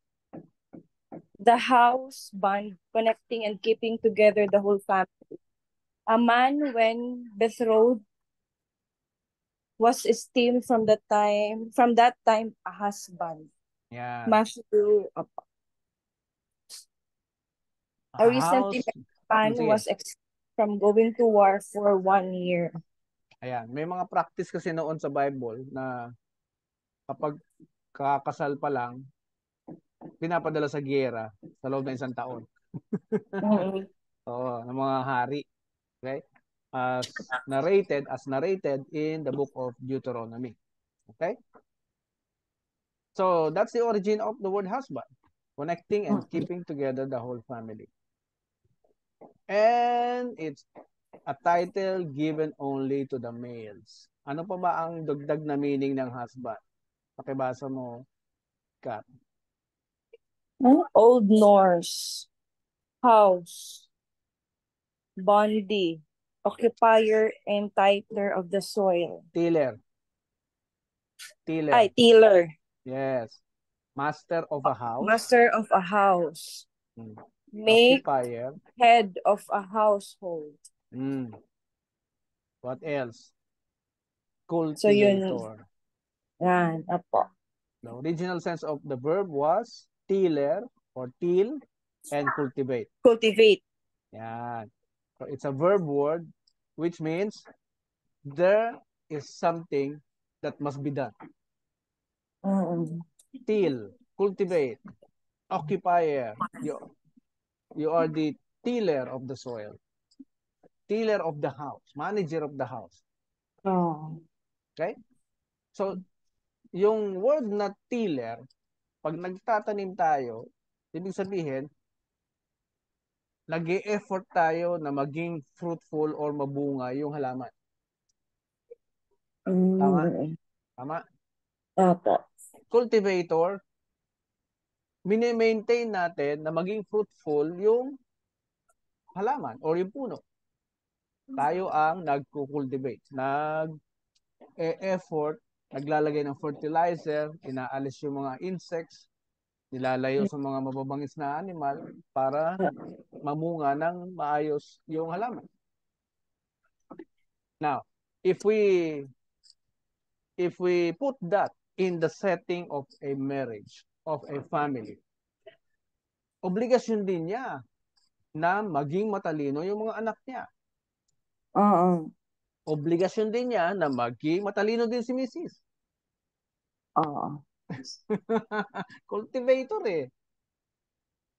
The house bond connecting and keeping together the whole family A man when betrothed was esteemed from that time a husband. Yeah. Matthew, a recently House. married man Sige. was exempt from going to war for 1 year. Ayan. May mga practice kasi noon sa Bible na kapag kakasal pa lang, pinapadala sa giyera sa loob ng isang taon. Oo, ng mga hari. Okay? As narrated in the book of Deuteronomy. Okay? So, that's the origin of the word husband. Connecting and keeping together the whole family. And it's a title given only to the males. Ano pa ba ang dagdag na meaning ng husband? Pakibasa mo, Kat. Old Norse. House. Bondi. Occupier and titler of the soil. Tiller. Ay, tiller. Yes. Master of a house. Master of a house. Make Occupier. Head of a household. What else? Cultivator. So yun. Yan, apo. The original sense of the verb was tiller or till and cultivate. Cultivate. Yan. So it's a verb word which means there is something that must be done. Till, cultivate, occupier. You are the tiller of the soil. Tiller of the house, manager of the house. Okay? So, yung word na tiller, pag nagtatanim tayo, ibig sabihin, nag-e-effort tayo na maging fruitful or mabunga yung halaman. Tama? Tama? Opo. Cultivator, mini-maintain natin na maging fruitful yung halaman or yung puno. Tayo ang nagko-cultivate, nag-e-effort, naglalagay ng fertilizer, inaalis yung mga insects, nilalayo sa mga mababangis na animal para mamunga ng maayos yung halaman. Now, if we put that in the setting of a marriage, of a family, obligasyon din niya na maging matalino yung mga anak niya. Obligasyon din niya na maging matalino din si Mrs. Cultivator eh.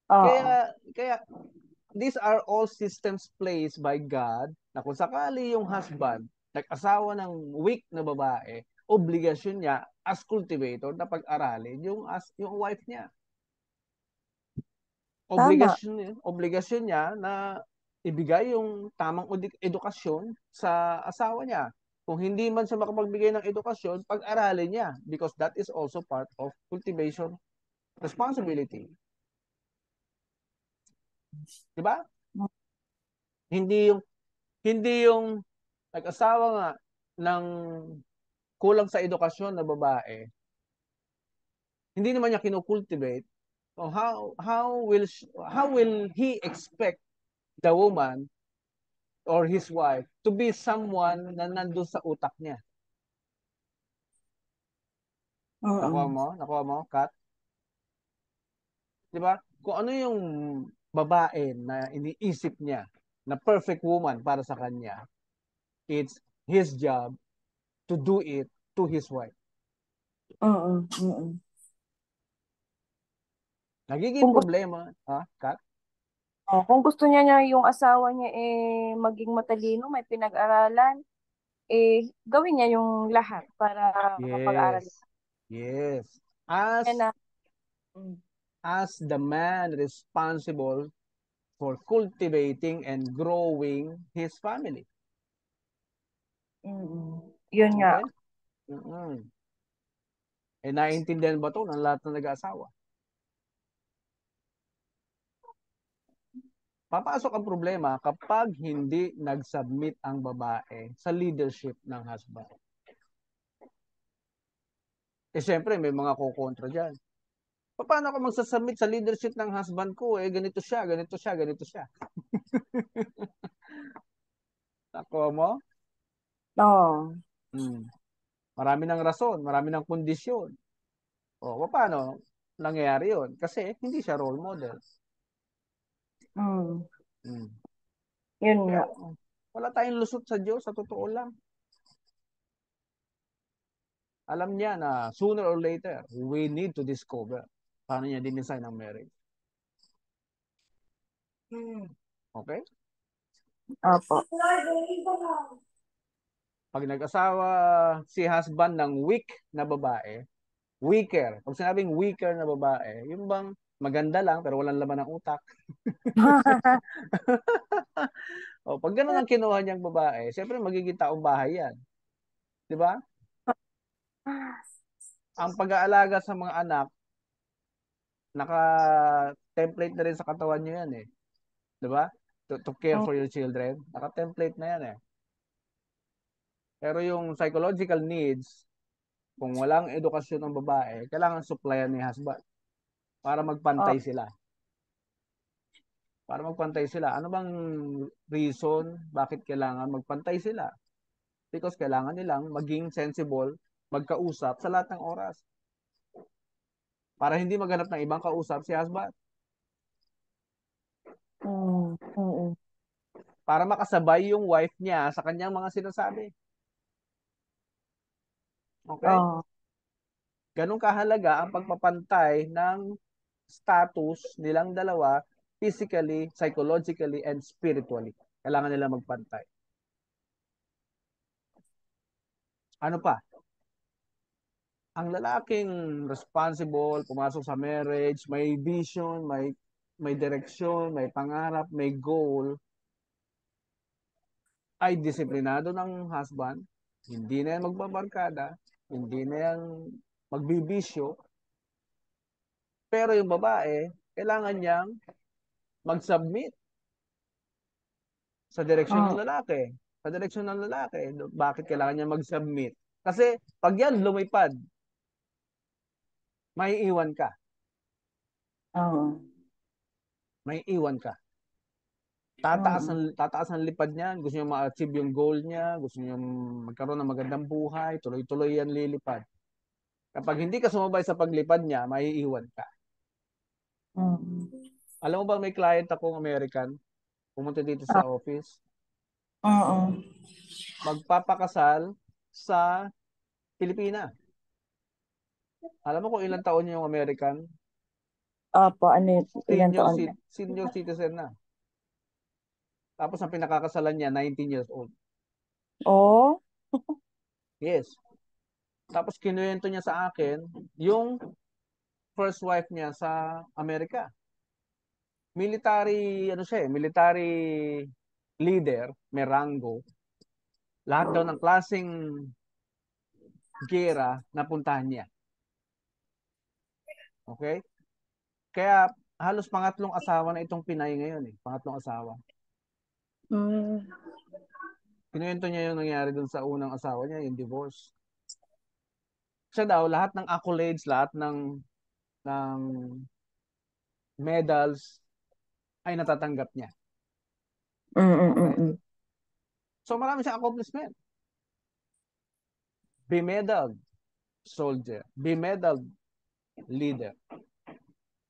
Kaya these are all systems placed by God na kung sakali yung husband nag-asawa ng weak na babae, obligasyon niya as cultivator na pag-aralin yung wife niya. Obligasyon niya na ibigay yung tamang edukasyon sa asawa niya. Kung hindi man siya makapagbigay ng edukasyon, pag-aralin niya because that is also part of cultivation responsibility. Diba? Hindi yung nag-asawa nga ng kulang sa edukasyon na babae, hindi naman niya kinocultivate. So how will he expect the woman or his wife to be someone na nandun sa utak niya? Nakuha mo, Kat? Diba? Kung ano yung babae na iniisip niya na perfect woman para sa kanya, it's his job to do it to his wife. Nagiging problema, Kat? Kung gusto niya yung asawa niya maging matalino, may pinag-aralan, gawin niya yung lahat para makapag-aral. Yes. As the man responsible for cultivating and growing his family. Yun nga. Naiintindihan ba ito ng lahat ng nag-aasawa? Papasok ang problema kapag hindi nag-submit ang babae sa leadership ng husband. Siyempre, may mga kukontra dyan. Paano ako magsasubmit sa leadership ng husband ko? Ganito siya, ganito siya, ganito siya. Nakuha mo? Oo. Hmm. Marami ng rason, marami ng kondisyon. O, paano nangyayari yun? Kasi hindi siya role model. Mm. Hmm. Yun Kaya nga. wala tayong lusot sa Diyos, sa totoo lang. Alam niya na sooner or later, we need to discover paano niya dinisign ang marriage. Okay? Opo. Pag nag-asawa si husband ng weak na babae, weaker. Pag sinabing weaker na babae, yung bang maganda lang pero walang laman ng utak. O, pag ganun ang kinuha niyang babae, siyempre magiging taong bahay yan. Di ba? Ang pag-aalaga sa mga anak, naka-template na rin sa katawan niyo yan eh. Di ba? To care for your children. Naka-template na yan eh. Pero yung psychological needs, kung walang edukasyon ng babae, kailangan supplyan ni husband para Oh, magpantay sila. Para magpantay sila. Ano bang reason bakit kailangan magpantay sila? Because kailangan nilang maging sensible, magkausap sa lahat ng oras. Para hindi maghanap ng ibang kausap si husband. mm, mm, Para makasabay yung wife niya sa kanyang mga sinasabi. Okay? oh, Ganun kahalaga ang pagpapantay ng status nilang dalawa physically, psychologically, and spiritually. Kailangan nila magpantay. Ano pa? Ang lalaking responsible, pumasok sa marriage, may vision, may direksyon, may pangarap, may goal, ay disiplinado ng husband, hindi na yan magbabarkada, hindi na yan magbibisyo, pero yung babae, kailangan niyang mag-submit sa direksyon ng oh, lalaki. Sa direksyon ng lalaki. Bakit kailangan niya mag-submit? Kasi pag yan lumipad, may iwan ka. oh, May iwan ka. mm, Tataas ang lipad niya, gusto niya ma-achieve yung goal niya, gusto niya magkaroon ng magandang buhay, tuloy-tuloy yan lilipad. Kapag hindi ka sumabay sa paglipad niya, may iwan ka. mm, Alam mo ba may client akong American, pumunta dito ah, sa office, oo. magpapakasal sa Pilipina. Alam mo kung ilang taon yung American? Opo, ano yun? Ilang taon na? Senior citizen na. Tapos ang pinakakasalan niya, 19 years old. Oh, Yes. Tapos kinuwento niya sa akin yung first wife niya sa Amerika. Military, ano siya eh, military leader, may rango. Lahat daw ng klaseng gera napuntahan niya. Okay? Kaya halos pangatlong asawa na itong Pinay ngayon eh. Pangatlong asawa. mm, Kinuwento niya yung nangyari dun sa unang asawa niya, yung divorce. Siya daw, lahat ng accolades, lahat ng medals ay natatanggap niya. mm, mm, Okay? mm, So marami siyang accomplishment. Be-medaled soldier. Be-medaled leader.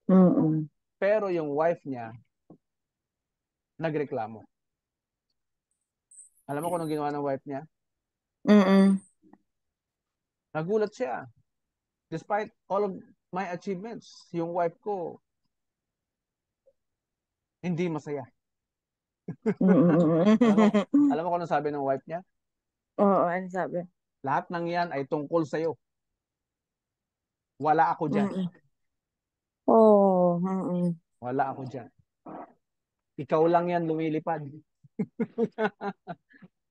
mm, Pero yung wife niya, nagreklamo. Alam mo kung anong ginawa ng wife niya? mm, Nagulat siya. Despite all of my achievements, yung wife ko, hindi masaya. mm, Alam mo, mm. alam mo kung anong sabi ng wife niya? Oo, ano sabi? Lahat ng yan ay tungkol sa'yo. Wala ako dyan. Mm. Oh, mm, Wala ako dyan. Ikaw lang yan lumilipad.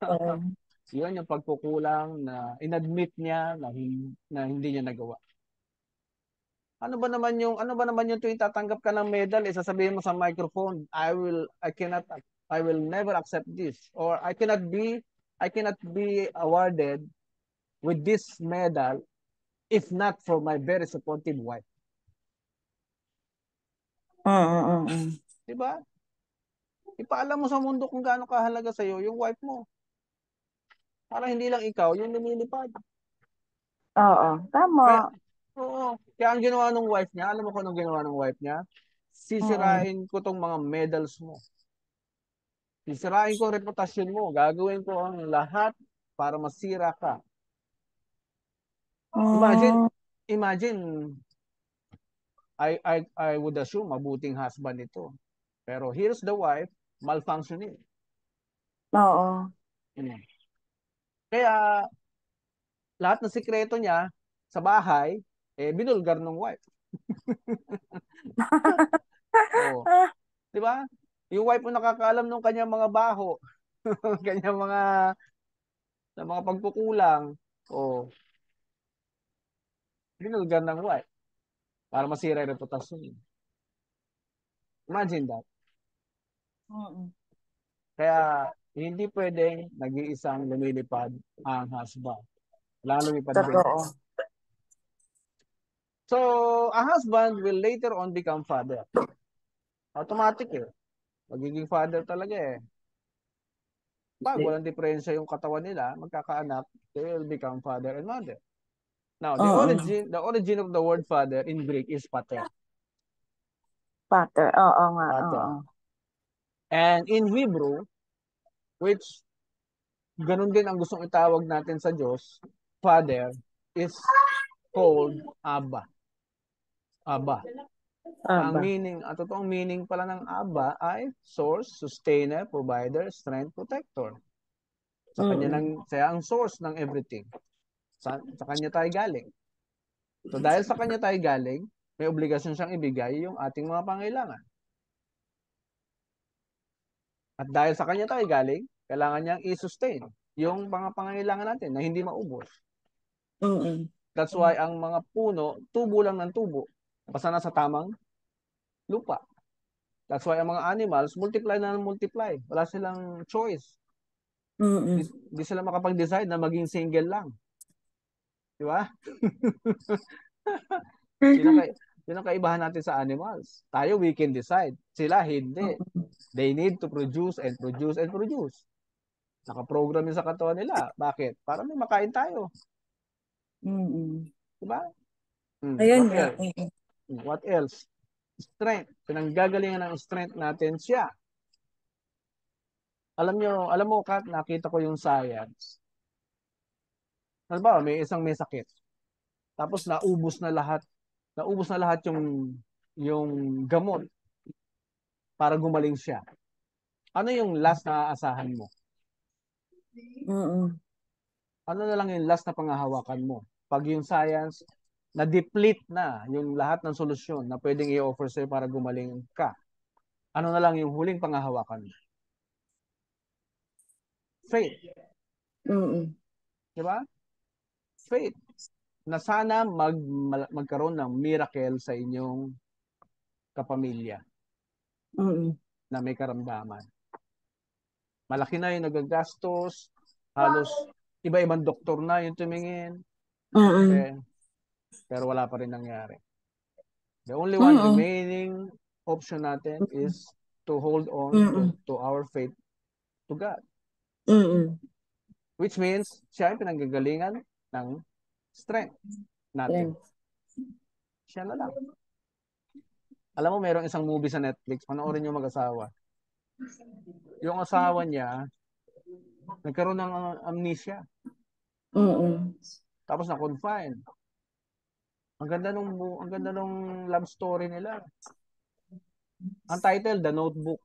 oh, Yun yung pagkukulang na inadmit niya na hindi niya nagawa. Ano ba naman yung tuwing tatanggap ka ng medal, sasabihin mo sa microphone, I will never accept this, or I cannot be awarded with this medal if not for my very supportive wife. mm, mm, Di ba? Ipaalam mo sa mundo kung gaano kahalaga sa iyo yung wife mo. Para hindi lang ikaw yung lumilipad. Oo, Kaya, tama. oo. Kaya ang ginawa ng wife niya, alam mo kung anong ginawa ng wife niya? Mm. Sisirain ko tong mga medals mo. Sisirain ko ang reputasyon mo. Gagawin ko ang lahat para masira ka. Imagine, Mm. imagine, I would assume mabuting husband ito. Pero here's the wife, malfunctioning. Oo. Mm. Kaya lahat ng sikreto niya sa bahay, binulgar ng wife. Oo. Di ba? Yung wife mo nakakaalam ng kanyang mga baho, kanyang mga pagkukulang. O, binulgar ng wife para masira yung reputasyon niya. Imagine that. Mm. Kaya, hindi pwedeng nag-iisang lumilipad ang husband. Kailangan lumipad din. Totoo. So, a husband will later on become father. Automatic eh. Magiging father talaga eh. Pag walang diferensya yung katawan nila, magkakaanak, they will become father and mother. Now, the Mm. origin, the origin of the word father in Greek is pater. Pater. Oo nga. Pater. Oo. And in Hebrew, which ganun din ang gustong itawag natin sa Diyos, father is called Abba. Abba. Ang Aba. meaning, ang totoong meaning pala ng Abba ay source, sustainer, provider, strength, protector. Sa kanya Mm. nang, siya ang source ng everything. Sa kanya tayo galing. So dahil sa kanya tayo galing, may obligasyon siyang ibigay yung ating mga pangailangan. At dahil sa kanya tayo galing, kailangan niyang i-sustain yung mga pangangailangan natin na hindi maubos. Mm. That's why ang mga puno, tubo lang ng tubo. Basta nasa tamang lupa. That's why ang mga animals, multiply na ng multiply. Wala silang choice. Mm. Di sila makapag-decide na maging single lang. Di ba? Yun ang, yun ang kaibahan natin sa animals. Tayo, we can decide. Sila, hindi. They need to produce and produce and produce. Nakaprogram yun sa katawan nila. Bakit? Para may makain tayo. Mm. Diba? Ayun What nga. else? What else? Strength. Pinanggagalingan ng strength natin siya. Alam mo, Kat, nakita ko yung science. Halimbawa, may sakit. Tapos naubos na lahat yung gamot para gumaling siya. Ano yung last na aasahan mo? Mm. Ano na lang yung last na panghahawakan mo? Pag yung science, na-deplete na yung lahat ng solusyon na pwedeng i-offer sa'yo para gumaling ka. Ano na lang yung huling panghahawakan mo? Faith. Mm. Diba? Faith. Na sana magkaroon ng miracle sa inyong kapamilya Mm. na may karamdaman. Malaki na yung nagagastos, halos iba-ibang doktor na yung tumingin, Mm. okay? Pero wala pa rin nangyari. The only one Mm. remaining option natin is to hold on Mm. to our faith to God. Mm. Which means, siya yung pinanggagalingan ng strength natin. Siya na lang. Alam mo, mayroong isang movie sa Netflix, panoorin yung mag-asawa. Yung asawa niya, nagkaroon ng amnesia. Mm. Tapos na-confine. Ang ganda nung love story nila. Ang title, The Notebook.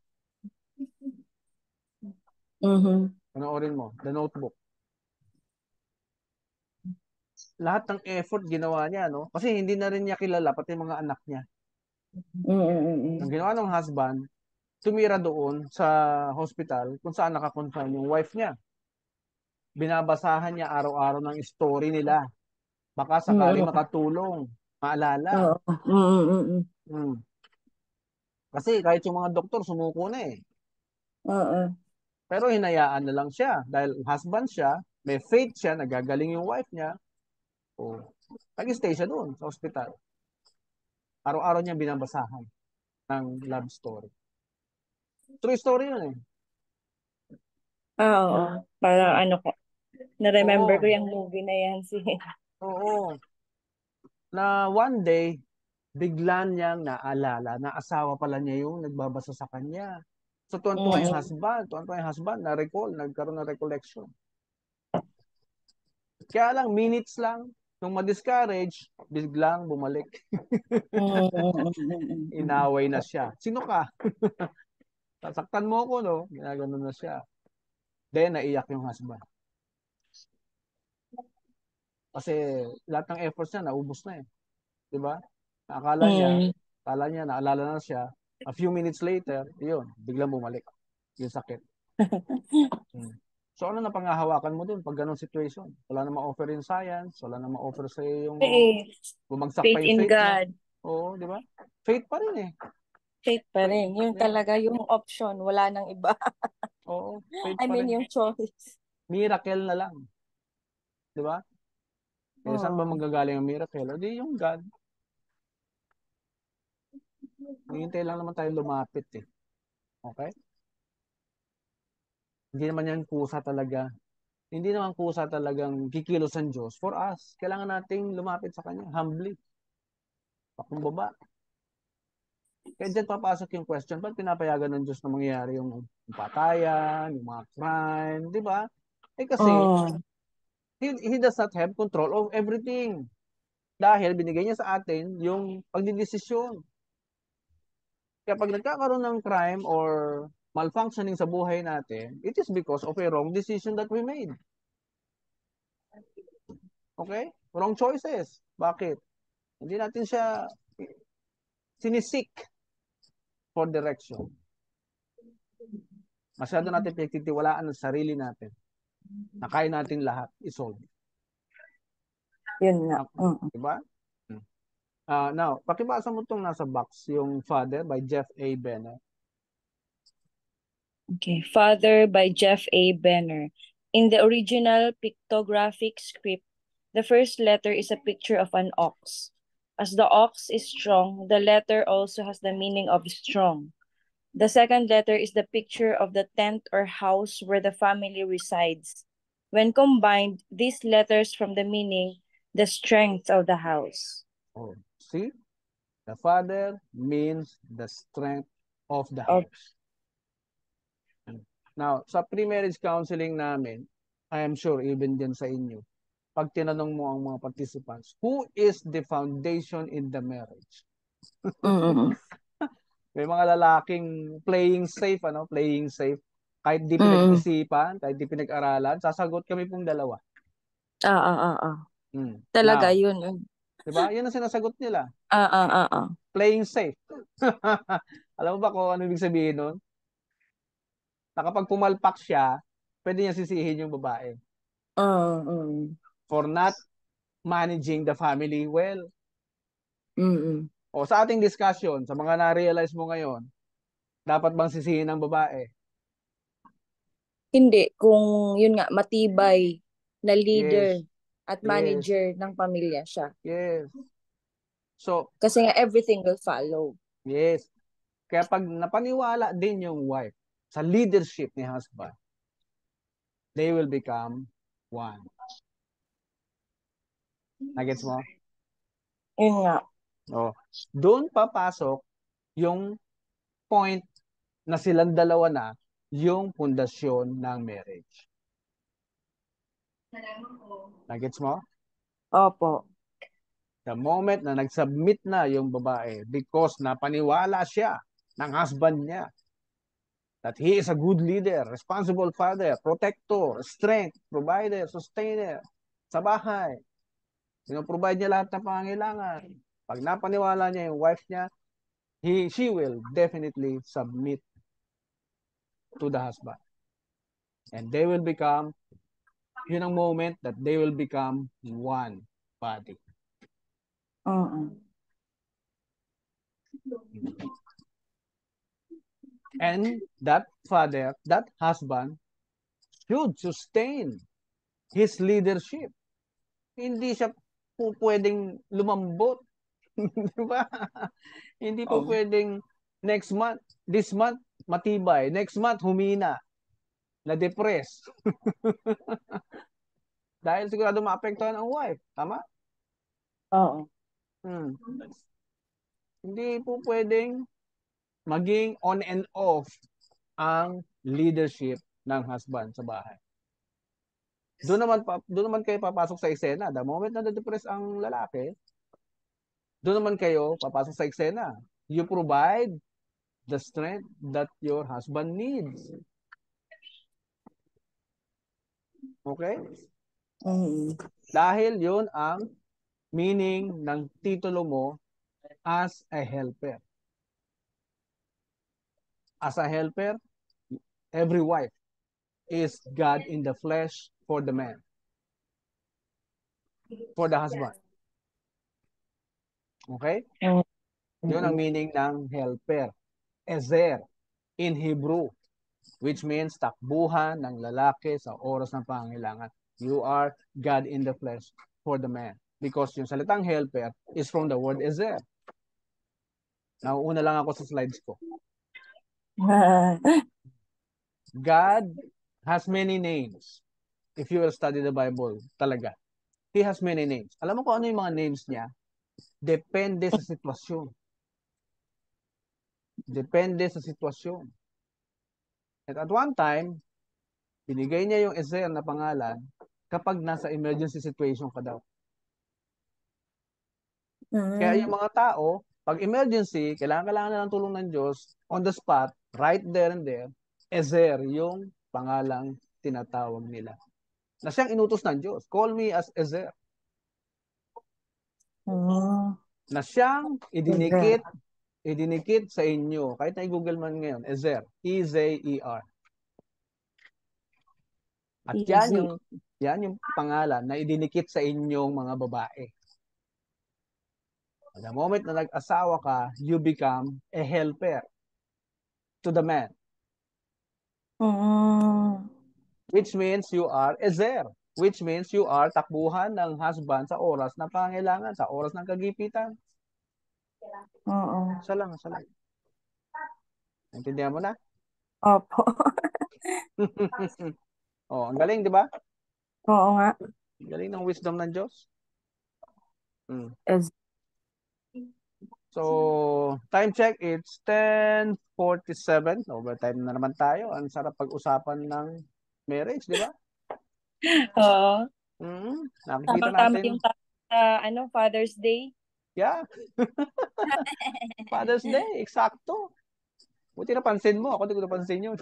Mm. Panoorin mo, The Notebook. Lahat ng effort ginawa niya, no? Kasi hindi na rin niya kilala, pati mga anak niya. Ang Mm. ginawa ng husband, tumira doon sa hospital kung saan nakakonfine yung wife niya. Binabasahan niya araw-araw ng story nila. Baka sakali Mm. makatulong, maalala. Oo. Mm. Hmm. Kasi kahit yung mga doktor sumuko na eh. Oo. Pero hinayaan na lang siya dahil husband siya, may faith siya, nagagaling yung wife niya. O, nag-stay siya doon sa hospital. Araw-araw niya binabasahan ng love story. True story yun eh. Oo. Para ano ko. Na-remember ko Oo, yung movie na yan. oo. Na one day, bigla niyang naalala na asawa pala niya yung nagbabasa sa kanya. So, tuwan-tuwa yung Mm-mm. husband. Tuwan-tuwa yung husband, na-recall, nagkaroon ng recollection. Kaya lang, minutes lang, nung ma-discourage, biglang bumalik. Mm-mm. Inaway na siya. Sino ka? Sasaktan mo ako, no? Ginaganon na siya. Then, naiyak yung husband. Kasi lahat ng efforts niya, naubos na eh. Di ba? Mm. Akala niya, naalala na siya. A few minutes later, yun, biglang bumalik. Yung sakit. Hmm. So, ano na pangahawakan mo dun pag ganong situation? Wala namang offer in science, wala namang offer sa yung Eh, bumagsak pa faith yung in faith mo. God. Oo, di ba? Faith pa rin eh. Faith pa Faith, rin. Yun yeah. talaga yung option. Wala nang iba. Oo, faith I pa mean, rin. yung choice. Miracle na lang. Di ba? Eh, saan ba Mm. manggagaling ang miracle? O di yung God. Hihintay lang naman tayo lumapit eh. Okay? Hindi naman yan kusa talaga. Hindi naman kusa talagang kikilos ang Diyos for us. Kailangan nating lumapit sa Kanya. Humbly. Pakumbaba. Kaya dyan papasok yung question, ba't pinapayagan ng Diyos na mangyayari yung patayan, yung mga crime, di ba? Eh kasi, Mm. he does not have control of everything. Dahil binigay niya sa atin yung pagdidesisyon. Kaya pag nagkakaroon ng crime or malfunctioning sa buhay natin, it is because of a wrong decision that we made. Okay? Wrong choices. Bakit? Hindi natin siya sinisik for direction. Masyado natin pinagtitiwalaan ng sarili natin na kaya natin lahat isolve. Yun nga. Okay? Mm. Diba? Now, pakibasa mo itong nasa box, yung Father by Jeff A. Benner. Okay. Father by Jeff A. Benner. In the original pictographic script, the first letter is a picture of an ox. As the ox is strong, the letter also has the meaning of strong. The second letter is the picture of the tent or house where the family resides. When combined, these letters from the meaning the strength of the house. Oh, see? The Father means the strength of the Of house. Now, sa pre-marriage counseling namin, I am sure even din sa inyo, pag tinanong mo ang mga participants, who is the foundation in the marriage? mm, May mga lalaking playing safe, ano? Playing safe. Kahit di mm. pinag-isipan, kahit di pinag-aralan, sasagot kami pong dalawa. Talaga Now, yun. di ba? Yan ang sinasagot nila. Ah, ah, ah, ah. Playing safe. Alam mo ba kung ano ibig sabihin nun? Na kapag pumalpak siya, pwede niya sisihin yung babae for not managing the family well. Mm. O sa ating discussion, sa mga na-realize mo ngayon, dapat bang sisihin ng babae? Hindi, kung yun nga, matibay na leader Yes. at Yes. manager ng pamilya siya. Yes. So, Kasi nga, everything will follow. yes. Kaya pag napaniwala din yung wife sa leadership ni husband, they will become one. Nagets mo? Yun nga. O, doon papasok yung point na silang dalawa na yung pundasyon ng marriage. Nagets mo? Opo. The moment na nag-submit na yung babae because napaniwala siya ng husband niya that he is a good leader, responsible father, protector, strength, provider, sustainer sa bahay. Provide niya lahat ng pangangailangan. Pag napaniwala niya yung wife niya, she will definitely submit to the husband. And they will become, yun ang moment that they will become one body. And that father, that husband, should sustain his leadership. Hindi siya po pwedeng lumambot. Di ba? Hindi po Oh. pwedeng this month, matibay. Next month, humina. Na-depress. Dahil sigurado maapektuhan ang wife. Tama? Oo. Hindi po pwedeng maging on and off ang leadership ng husband sa bahay. Doon naman kayo papasok sa eksena. The moment na na-depress ang lalaki, doon naman kayo papasok sa eksena. You provide the strength that your husband needs. Okay? Dahil yun ang meaning ng titulo mo as a helper. As a helper, every wife is God in the flesh for the man. For the husband. Okay? Yun ang meaning ng helper. Ezer in Hebrew, which means takbuhan ng lalaki sa oras ng pangailangan. You are God in the flesh for the man. Because yung salitang helper is from the word Ezer. Nauuna lang ako sa slides ko. God has many names. If you will study the Bible, talaga. He has many names. Alam mo kung ano yung mga names niya? Depende sa sitwasyon. Depende sa sitwasyon. At one time, binigay niya yung Ezer na pangalan kapag nasa emergency situation ka daw. Kaya yung mga tao, pag emergency, kailangan na ng tulong ng Diyos, on the spot, right there and there, Ezer yung pangalang tinatawag nila. Na siyang inutos ng Diyos. Call me as Ezer. Na siyang idinikit sa inyo. Kahit na i-google man ngayon, Ezer. E-Z-E-R. At yan yung pangalan na idinikit sa inyong mga babae. The moment na nag-asawa ka, you become a helper to the man. Which means you are Ezer. Which means you are takbuhan ng husband sa oras ng pangailangan, sa oras ng kagipitan. Isa lang. Naintindihan mo na? Opo. Ang galing, di ba? Oo nga. Ang galing ng wisdom ng Diyos. So, time check, it's 10:47. Overtime na naman tayo. Ang sarap pag-usapan ng marriage, di ba? Oo. Nakikita Tama natin. yung Father's Day. Yeah. Father's Day, eksakto. Buti napansin mo. Ako di ko napansin yun.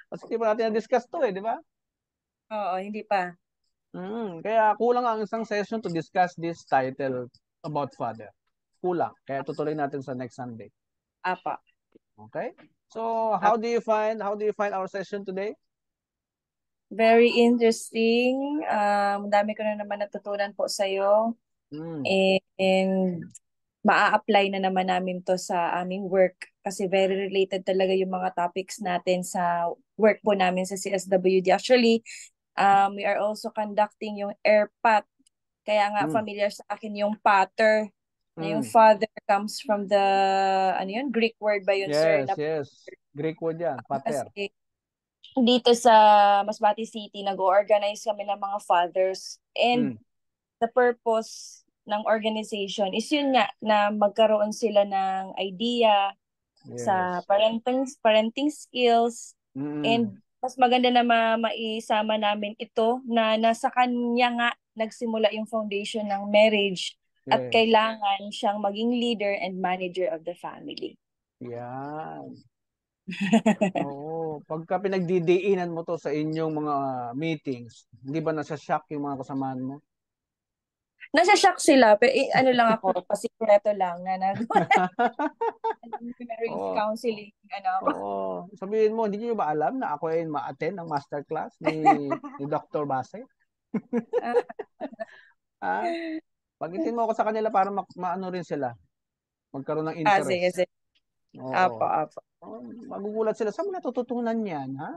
Kasi di ba natin na-discuss to di ba? Oo, hindi pa. Kaya kulang ang isang session to discuss this title about father. Kulang. Kaya tutuloy natin sa next Sunday. Apa. Okay? So, how do you find our session today? Very interesting. Dami ko na naman natutunan po sa iyo. And maa-apply na naman namin to sa aming work kasi very related talaga yung mga topics natin sa work po namin sa CSWD. Actually, we are also conducting yung airpat. Kaya nga familiar sa akin yung pater. Na yung father comes from the Greek word ba yun, sir? Yes. Greek word yan, pater. Kasi dito sa Masbate City, nag-organize kami ng mga fathers. And the purpose ng organization is yun nga, na magkaroon sila ng idea sa parenting skills. And mas maganda na maisama namin ito na nasa kanya nga nagsimula yung foundation ng marriage at kailangan siyang maging leader and manager of the family. Yan. Oo. Pagka pinagdidiinan mo to sa inyong mga meetings, hindi ba nasa-shock yung mga kasamaan mo? Nasa-shock sila, pero lang ako, pasikreto lang na marriage counseling, Oo. Sabihin mo, hindi niyo ba alam na ako ay ma-attend ng masterclass ni Dr. Base? Pagitin mo ako sa kanila para maano rin sila. Magkaroon ng interest. Sige. Apo. Magugulat sila. Saan mo natututunan yan, ha?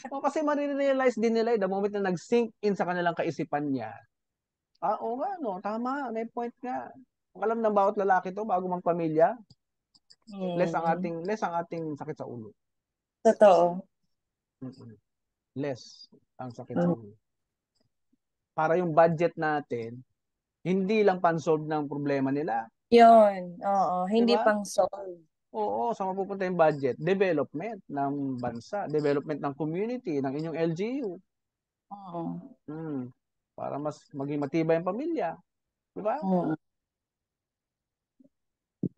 Kasi marirealize din nila the moment na nag-sink in sa kanilang kaisipan niya. Oo nga, no? Tama. May point nga. Ang alam ng bawat lalaki to bago magpamilya, less ang ating sakit sa ulo. Totoo. less ang sakit sa ulo. Para yung budget natin, hindi lang pan-solve ng problema nila. Yun, oo. Hindi diba? pang solve. Oo, saan mapupunta yung budget? Development ng bansa, development ng community, ng inyong LGU. Oo. Para mas maging matibay ang pamilya. Diba? Oo.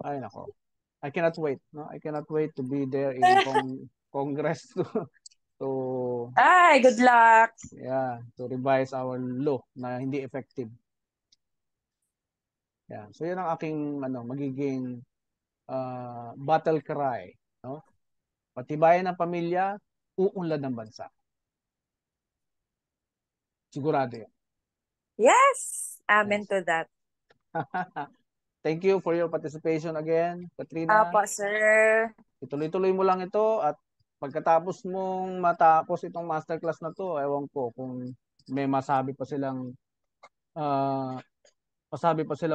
Ay, nako. I cannot wait. No? I cannot wait to be there in Congress to Ay, good luck. Yeah, to revise our law na hindi effective. Yeah. So yun ang aking magiging battle cry, no? Patibayan ng pamilya, uunlad ng bansa. Sigurado yan. Yes, amen Yes. to that. Thank you for your participation again, Katrina. Apo, sir. Ituloy-tuloy mo lang ito at pagkatapos mong matapos itong masterclass na to, ewan ko kung may masabi pa silang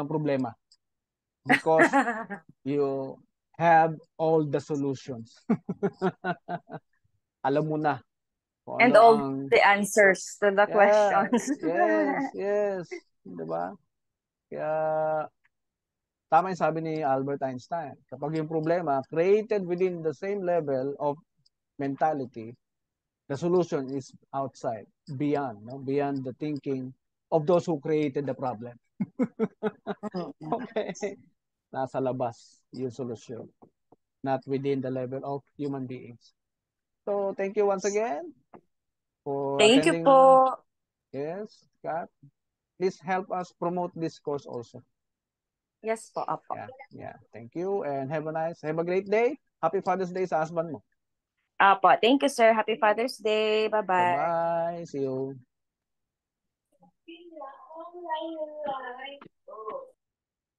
problema. Because you have all the solutions. Alam mo na kung And ano all ang the answers to the questions. yes, 'di ba? Kaya tama yung sabi ni Albert Einstein, kapag yung problema created within the same level of mentality, the solution is outside, beyond, no? Beyond the thinking of those who created the problem. Okay. Nasa labas yung solusyon, not within the level of human beings. So, thank you once again for Thank you attending. po. Yes, Kat. Please help us promote this course also. Yes po, apo. Yeah. Thank you and have a great day. Happy Father's Day sa husband mo. Apo, thank you, sir. Happy Father's Day. Bye-bye. Bye-bye. See you.